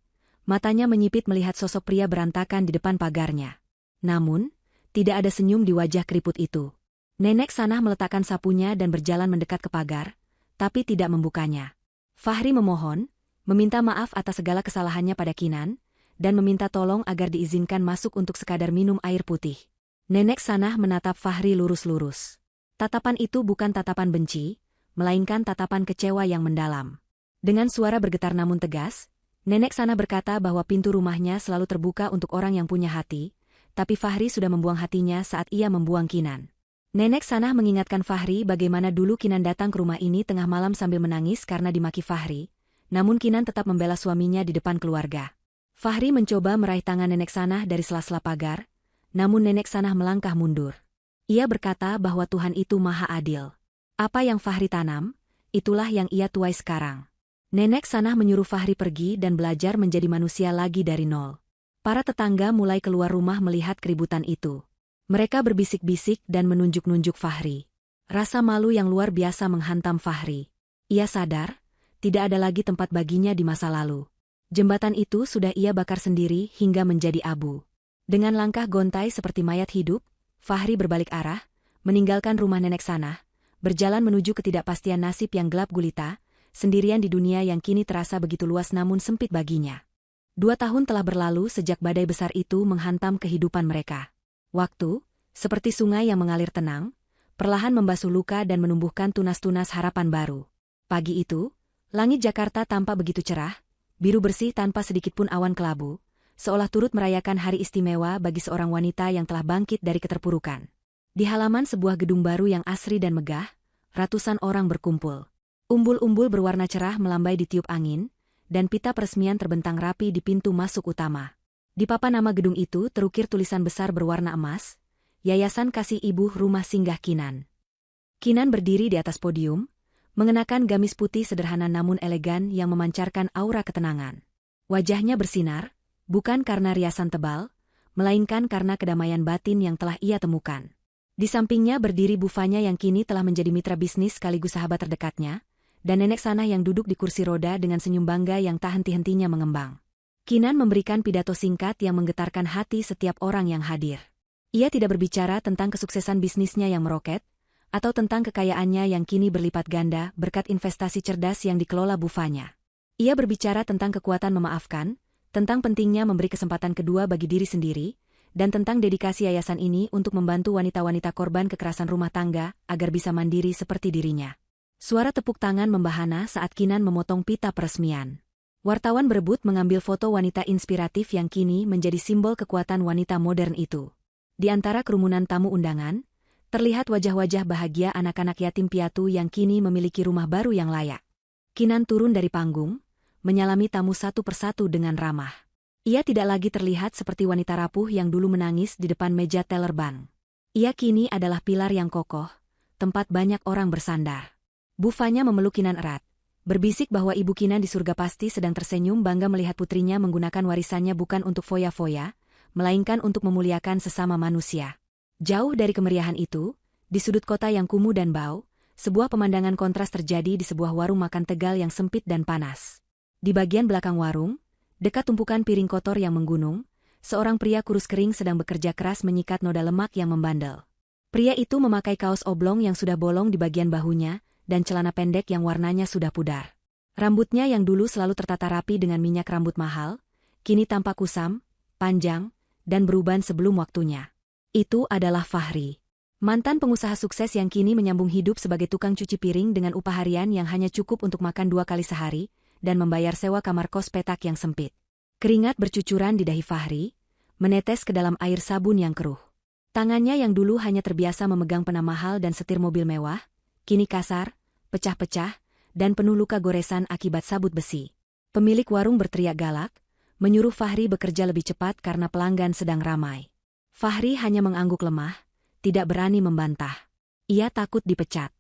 matanya menyipit melihat sosok pria berantakan di depan pagarnya. Namun, tidak ada senyum di wajah keriput itu. Nenek Sanah meletakkan sapunya dan berjalan mendekat ke pagar, tapi tidak membukanya. Fahri memohon, meminta maaf atas segala kesalahannya pada Kinan, dan meminta tolong agar diizinkan masuk untuk sekadar minum air putih. Nenek Sanah menatap Fahri lurus-lurus. Tatapan itu bukan tatapan benci, melainkan tatapan kecewa yang mendalam. Dengan suara bergetar namun tegas, Nenek Sanah berkata bahwa pintu rumahnya selalu terbuka untuk orang yang punya hati, tapi Fahri sudah membuang hatinya saat ia membuang Kinan. Nenek Sanah mengingatkan Fahri bagaimana dulu Kinan datang ke rumah ini tengah malam sambil menangis karena dimaki Fahri. Namun Kinan tetap membela suaminya di depan keluarga. Fahri mencoba meraih tangan Nenek Sanah dari sela-sela pagar, namun Nenek Sanah melangkah mundur. Ia berkata bahwa Tuhan itu maha adil. Apa yang Fahri tanam, itulah yang ia tuai sekarang. Nenek Sanah menyuruh Fahri pergi dan belajar menjadi manusia lagi dari nol. Para tetangga mulai keluar rumah melihat keributan itu. Mereka berbisik-bisik dan menunjuk-nunjuk Fahri. Rasa malu yang luar biasa menghantam Fahri. Ia sadar, tidak ada lagi tempat baginya di masa lalu. Jembatan itu sudah ia bakar sendiri hingga menjadi abu. Dengan langkah gontai seperti mayat hidup, Fahri berbalik arah, meninggalkan rumah Nenek Sanah, berjalan menuju ketidakpastian nasib yang gelap gulita, sendirian di dunia yang kini terasa begitu luas namun sempit baginya. 2 tahun telah berlalu sejak badai besar itu menghantam kehidupan mereka. Waktu, seperti sungai yang mengalir tenang, perlahan membasuh luka dan menumbuhkan tunas-tunas harapan baru. Pagi itu, langit Jakarta tampak begitu cerah, biru bersih tanpa sedikitpun awan kelabu, seolah turut merayakan hari istimewa bagi seorang wanita yang telah bangkit dari keterpurukan. Di halaman sebuah gedung baru yang asri dan megah, ratusan orang berkumpul. Umbul-umbul berwarna cerah melambai ditiup angin, dan pita peresmian terbentang rapi di pintu masuk utama. Di papan nama gedung itu terukir tulisan besar berwarna emas, Yayasan Kasih Ibu Rumah Singgah Kinan. Kinan berdiri di atas podium, mengenakan gamis putih sederhana namun elegan yang memancarkan aura ketenangan. Wajahnya bersinar, bukan karena riasan tebal, melainkan karena kedamaian batin yang telah ia temukan. Di sampingnya berdiri bufanya yang kini telah menjadi mitra bisnis sekaligus sahabat terdekatnya, dan Nenek Sanah yang duduk di kursi roda dengan senyum bangga yang tak henti-hentinya mengembang. Kinan memberikan pidato singkat yang menggetarkan hati setiap orang yang hadir. Ia tidak berbicara tentang kesuksesan bisnisnya yang meroket, atau tentang kekayaannya yang kini berlipat ganda berkat investasi cerdas yang dikelola bufanya. Ia berbicara tentang kekuatan memaafkan, tentang pentingnya memberi kesempatan kedua bagi diri sendiri, dan tentang dedikasi yayasan ini untuk membantu wanita-wanita korban kekerasan rumah tangga agar bisa mandiri seperti dirinya. Suara tepuk tangan membahana saat Kinan memotong pita peresmian. Wartawan berebut mengambil foto wanita inspiratif yang kini menjadi simbol kekuatan wanita modern itu. Di antara kerumunan tamu undangan, terlihat wajah-wajah bahagia anak-anak yatim piatu yang kini memiliki rumah baru yang layak. Kinan turun dari panggung, menyalami tamu satu persatu dengan ramah. Ia tidak lagi terlihat seperti wanita rapuh yang dulu menangis di depan meja teller bank. Ia kini adalah pilar yang kokoh, tempat banyak orang bersandar. Bufanya memeluk Kinan erat, berbisik bahwa ibu Kinan di surga pasti sedang tersenyum bangga melihat putrinya menggunakan warisannya bukan untuk foya-foya, melainkan untuk memuliakan sesama manusia. Jauh dari kemeriahan itu, di sudut kota yang kumuh dan bau, sebuah pemandangan kontras terjadi di sebuah warung makan Tegal yang sempit dan panas. Di bagian belakang warung, dekat tumpukan piring kotor yang menggunung, seorang pria kurus kering sedang bekerja keras menyikat noda lemak yang membandel. Pria itu memakai kaos oblong yang sudah bolong di bagian bahunya, dan celana pendek yang warnanya sudah pudar. Rambutnya yang dulu selalu tertata rapi dengan minyak rambut mahal, kini tampak kusam, panjang, dan beruban sebelum waktunya. Itu adalah Fahri. Mantan pengusaha sukses yang kini menyambung hidup sebagai tukang cuci piring dengan upah harian yang hanya cukup untuk makan 2 kali sehari, dan membayar sewa kamar kos petak yang sempit. Keringat bercucuran di dahi Fahri, menetes ke dalam air sabun yang keruh. Tangannya yang dulu hanya terbiasa memegang pena mahal dan setir mobil mewah, kini kasar, pecah-pecah, dan penuh luka goresan akibat sabut besi. Pemilik warung berteriak galak, menyuruh Fahri bekerja lebih cepat karena pelanggan sedang ramai. Fahri hanya mengangguk lemah, tidak berani membantah. Ia takut dipecat.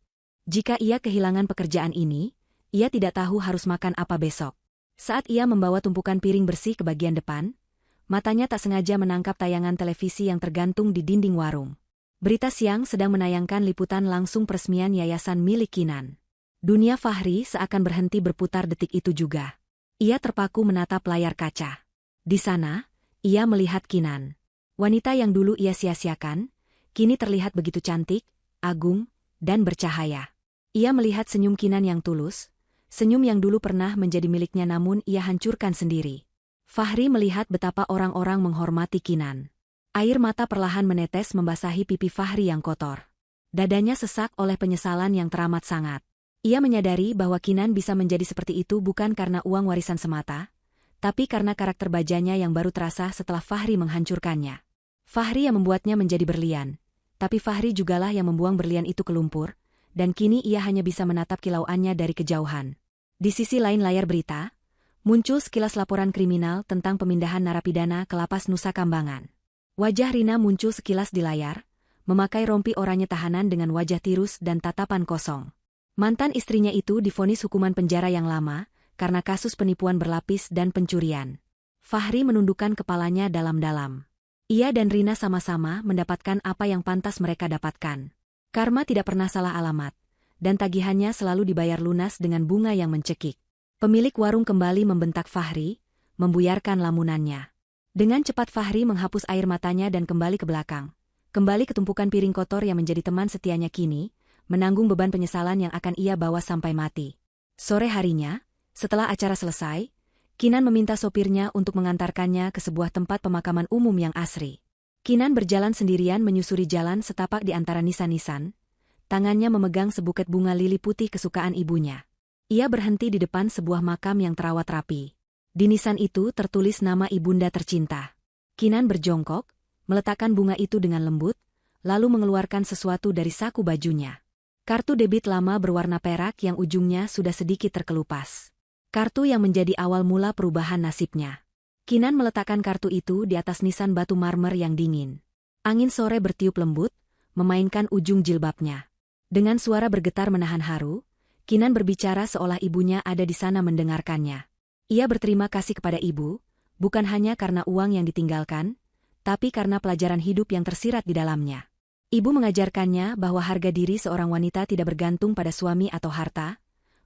Jika ia kehilangan pekerjaan ini, ia tidak tahu harus makan apa besok. Saat ia membawa tumpukan piring bersih ke bagian depan, matanya tak sengaja menangkap tayangan televisi yang tergantung di dinding warung. Berita siang sedang menayangkan liputan langsung peresmian yayasan milik Kinan. Dunia Fahri seakan berhenti berputar detik itu juga. Ia terpaku menatap layar kaca. Di sana, ia melihat Kinan. Wanita yang dulu ia sia-siakan, kini terlihat begitu cantik, agung, dan bercahaya. Ia melihat senyum Kinan yang tulus, senyum yang dulu pernah menjadi miliknya namun ia hancurkan sendiri. Fahri melihat betapa orang-orang menghormati Kinan. Air mata perlahan menetes membasahi pipi Fahri yang kotor. Dadanya sesak oleh penyesalan yang teramat sangat. Ia menyadari bahwa Kinan bisa menjadi seperti itu bukan karena uang warisan semata, tapi karena karakter bajanya yang baru terasa setelah Fahri menghancurkannya. Fahri yang membuatnya menjadi berlian, tapi Fahri jugalah yang membuang berlian itu ke lumpur, dan kini ia hanya bisa menatap kilauannya dari kejauhan. Di sisi lain layar berita, muncul sekilas laporan kriminal tentang pemindahan narapidana ke lapas Nusa Kambangan. Wajah Rina muncul sekilas di layar, memakai rompi oranye tahanan dengan wajah tirus dan tatapan kosong. Mantan istrinya itu divonis hukuman penjara yang lama, karena kasus penipuan berlapis dan pencurian. Fahri menundukkan kepalanya dalam-dalam. Ia dan Rina sama-sama mendapatkan apa yang pantas mereka dapatkan. Karma tidak pernah salah alamat, dan tagihannya selalu dibayar lunas dengan bunga yang mencekik. Pemilik warung kembali membentak Fahri, membuyarkan lamunannya. Dengan cepat Fahri menghapus air matanya dan kembali ke belakang. Kembali ke tumpukan piring kotor yang menjadi teman setianya kini, menanggung beban penyesalan yang akan ia bawa sampai mati. Sore harinya, setelah acara selesai, Kinan meminta sopirnya untuk mengantarkannya ke sebuah tempat pemakaman umum yang asri. Kinan berjalan sendirian menyusuri jalan setapak di antara nisan-nisan, tangannya memegang sebuket bunga lili putih kesukaan ibunya. Ia berhenti di depan sebuah makam yang terawat rapi. Di nisan itu tertulis nama ibunda tercinta. Kinan berjongkok, meletakkan bunga itu dengan lembut, lalu mengeluarkan sesuatu dari saku bajunya. Kartu debit lama berwarna perak yang ujungnya sudah sedikit terkelupas. Kartu yang menjadi awal mula perubahan nasibnya. Kinan meletakkan kartu itu di atas nisan batu marmer yang dingin. Angin sore bertiup lembut, memainkan ujung jilbabnya. Dengan suara bergetar menahan haru, Kinan berbicara seolah ibunya ada di sana mendengarkannya. Ia berterima kasih kepada ibu, bukan hanya karena uang yang ditinggalkan, tapi karena pelajaran hidup yang tersirat di dalamnya. Ibu mengajarkannya bahwa harga diri seorang wanita tidak bergantung pada suami atau harta,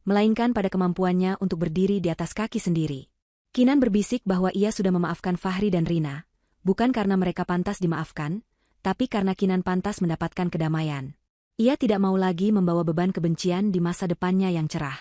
melainkan pada kemampuannya untuk berdiri di atas kaki sendiri. Kinan berbisik bahwa ia sudah memaafkan Fahri dan Rina, bukan karena mereka pantas dimaafkan, tapi karena Kinan pantas mendapatkan kedamaian. Ia tidak mau lagi membawa beban kebencian di masa depannya yang cerah.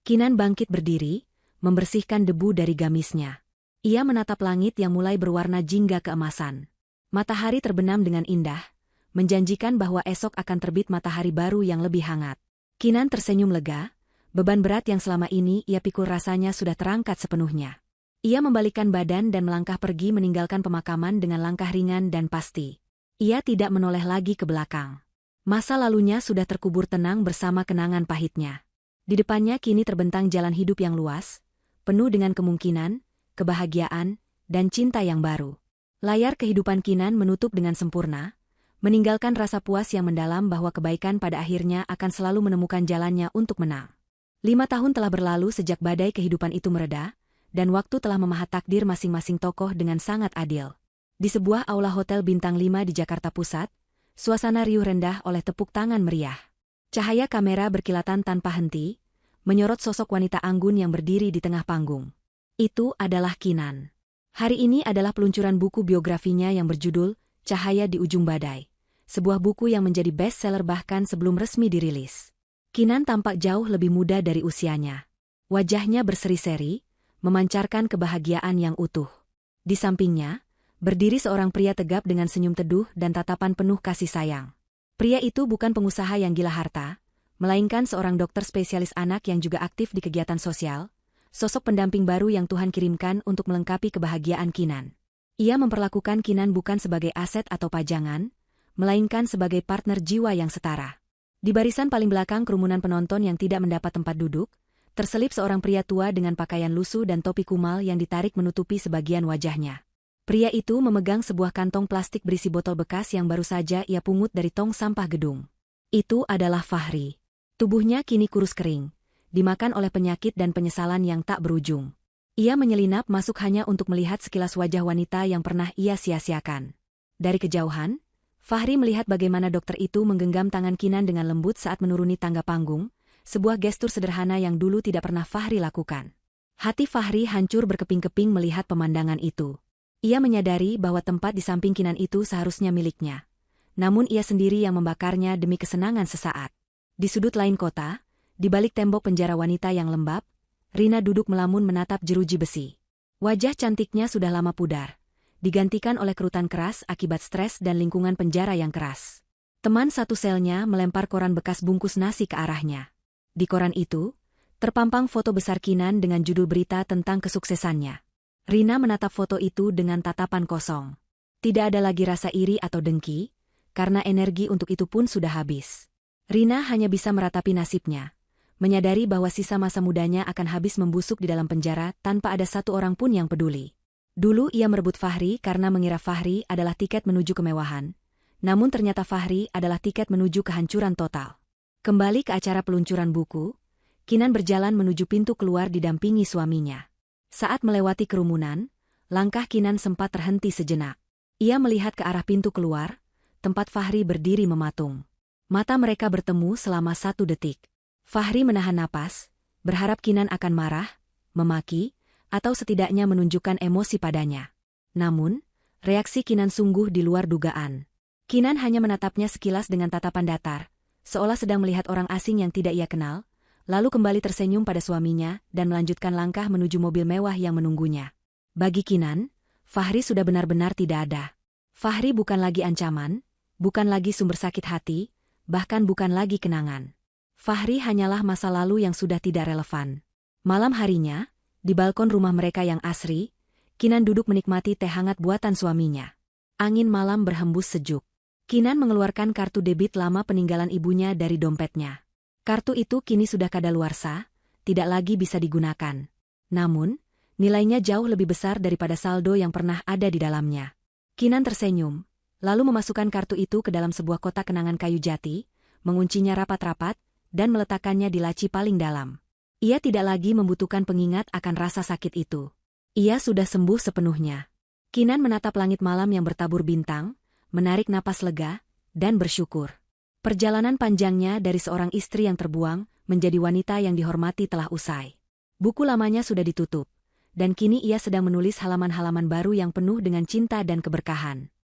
Kinan bangkit berdiri, membersihkan debu dari gamisnya. Ia menatap langit yang mulai berwarna jingga keemasan. Matahari terbenam dengan indah, menjanjikan bahwa esok akan terbit matahari baru yang lebih hangat. Kinan tersenyum lega, beban berat yang selama ini ia pikul rasanya sudah terangkat sepenuhnya. Ia membalikkan badan dan melangkah pergi meninggalkan pemakaman dengan langkah ringan dan pasti. Ia tidak menoleh lagi ke belakang. Masa lalunya sudah terkubur tenang bersama kenangan pahitnya. Di depannya kini terbentang jalan hidup yang luas, penuh dengan kemungkinan, kebahagiaan, dan cinta yang baru. Layar kehidupan Kinan menutup dengan sempurna, meninggalkan rasa puas yang mendalam bahwa kebaikan pada akhirnya akan selalu menemukan jalannya untuk menang. 5 tahun telah berlalu sejak badai kehidupan itu mereda, dan waktu telah memahat takdir masing-masing tokoh dengan sangat adil. Di sebuah aula hotel bintang 5 di Jakarta Pusat, suasana riuh rendah oleh tepuk tangan meriah. Cahaya kamera berkilatan tanpa henti, menyorot sosok wanita anggun yang berdiri di tengah panggung. Itu adalah Kinan. Hari ini adalah peluncuran buku biografinya yang berjudul Cahaya di Ujung Badai, sebuah buku yang menjadi bestseller bahkan sebelum resmi dirilis. Kinan tampak jauh lebih muda dari usianya. Wajahnya berseri-seri, memancarkan kebahagiaan yang utuh. Di sampingnya, berdiri seorang pria tegap dengan senyum teduh dan tatapan penuh kasih sayang. Pria itu bukan pengusaha yang gila harta, melainkan seorang dokter spesialis anak yang juga aktif di kegiatan sosial, sosok pendamping baru yang Tuhan kirimkan untuk melengkapi kebahagiaan Kinan. Ia memperlakukan Kinan bukan sebagai aset atau pajangan, melainkan sebagai partner jiwa yang setara. Di barisan paling belakang kerumunan penonton yang tidak mendapat tempat duduk, terselip seorang pria tua dengan pakaian lusuh dan topi kumal yang ditarik menutupi sebagian wajahnya. Pria itu memegang sebuah kantong plastik berisi botol bekas yang baru saja ia pungut dari tong sampah gedung. Itu adalah Fahri. Tubuhnya kini kurus kering, dimakan oleh penyakit dan penyesalan yang tak berujung. Ia menyelinap masuk hanya untuk melihat sekilas wajah wanita yang pernah ia sia-siakan. Dari kejauhan, Fahri melihat bagaimana dokter itu menggenggam tangan Kinan dengan lembut saat menuruni tangga panggung, sebuah gestur sederhana yang dulu tidak pernah Fahri lakukan. Hati Fahri hancur berkeping-keping melihat pemandangan itu. Ia menyadari bahwa tempat di samping Kinan itu seharusnya miliknya. Namun ia sendiri yang membakarnya demi kesenangan sesaat. Di sudut lain kota, di balik tembok penjara wanita yang lembab, Rina duduk melamun menatap jeruji besi. Wajah cantiknya sudah lama pudar, digantikan oleh kerutan keras akibat stres dan lingkungan penjara yang keras. Teman satu selnya melempar koran bekas bungkus nasi ke arahnya. Di koran itu, terpampang foto besar Kinan dengan judul berita tentang kesuksesannya. Rina menatap foto itu dengan tatapan kosong. Tidak ada lagi rasa iri atau dengki, karena energi untuk itu pun sudah habis. Rina hanya bisa meratapi nasibnya, menyadari bahwa sisa masa mudanya akan habis membusuk di dalam penjara tanpa ada satu orang pun yang peduli. Dulu ia merebut Fahri karena mengira Fahri adalah tiket menuju kemewahan, namun ternyata Fahri adalah tiket menuju kehancuran total. Kembali ke acara peluncuran buku, Kinan berjalan menuju pintu keluar didampingi suaminya. Saat melewati kerumunan, langkah Kinan sempat terhenti sejenak. Ia melihat ke arah pintu keluar, tempat Fahri berdiri mematung. Mata mereka bertemu selama 1 detik. Fahri menahan napas, berharap Kinan akan marah, memaki, atau setidaknya menunjukkan emosi padanya. Namun, reaksi Kinan sungguh di luar dugaan. Kinan hanya menatapnya sekilas dengan tatapan datar, seolah sedang melihat orang asing yang tidak ia kenal, lalu kembali tersenyum pada suaminya dan melanjutkan langkah menuju mobil mewah yang menunggunya. Bagi Kinan, Fahri sudah benar-benar tidak ada. Fahri bukan lagi ancaman, bukan lagi sumber sakit hati, bahkan bukan lagi kenangan. Fahri hanyalah masa lalu yang sudah tidak relevan. Malam harinya, di balkon rumah mereka yang asri, Kinan duduk menikmati teh hangat buatan suaminya. Angin malam berhembus sejuk. Kinan mengeluarkan kartu debit lama peninggalan ibunya dari dompetnya. Kartu itu kini sudah kadaluarsa, tidak lagi bisa digunakan. Namun, nilainya jauh lebih besar daripada saldo yang pernah ada di dalamnya. Kinan tersenyum, lalu memasukkan kartu itu ke dalam sebuah kotak kenangan kayu jati, menguncinya rapat-rapat, dan meletakkannya di laci paling dalam. Ia tidak lagi membutuhkan pengingat akan rasa sakit itu. Ia sudah sembuh sepenuhnya. Kinan menatap langit malam yang bertabur bintang, menarik napas lega, dan bersyukur. Perjalanan panjangnya dari seorang istri yang terbuang menjadi wanita yang dihormati telah usai. Buku lamanya sudah ditutup, dan kini ia sedang menulis halaman-halaman baru yang penuh dengan cinta dan keberkahan.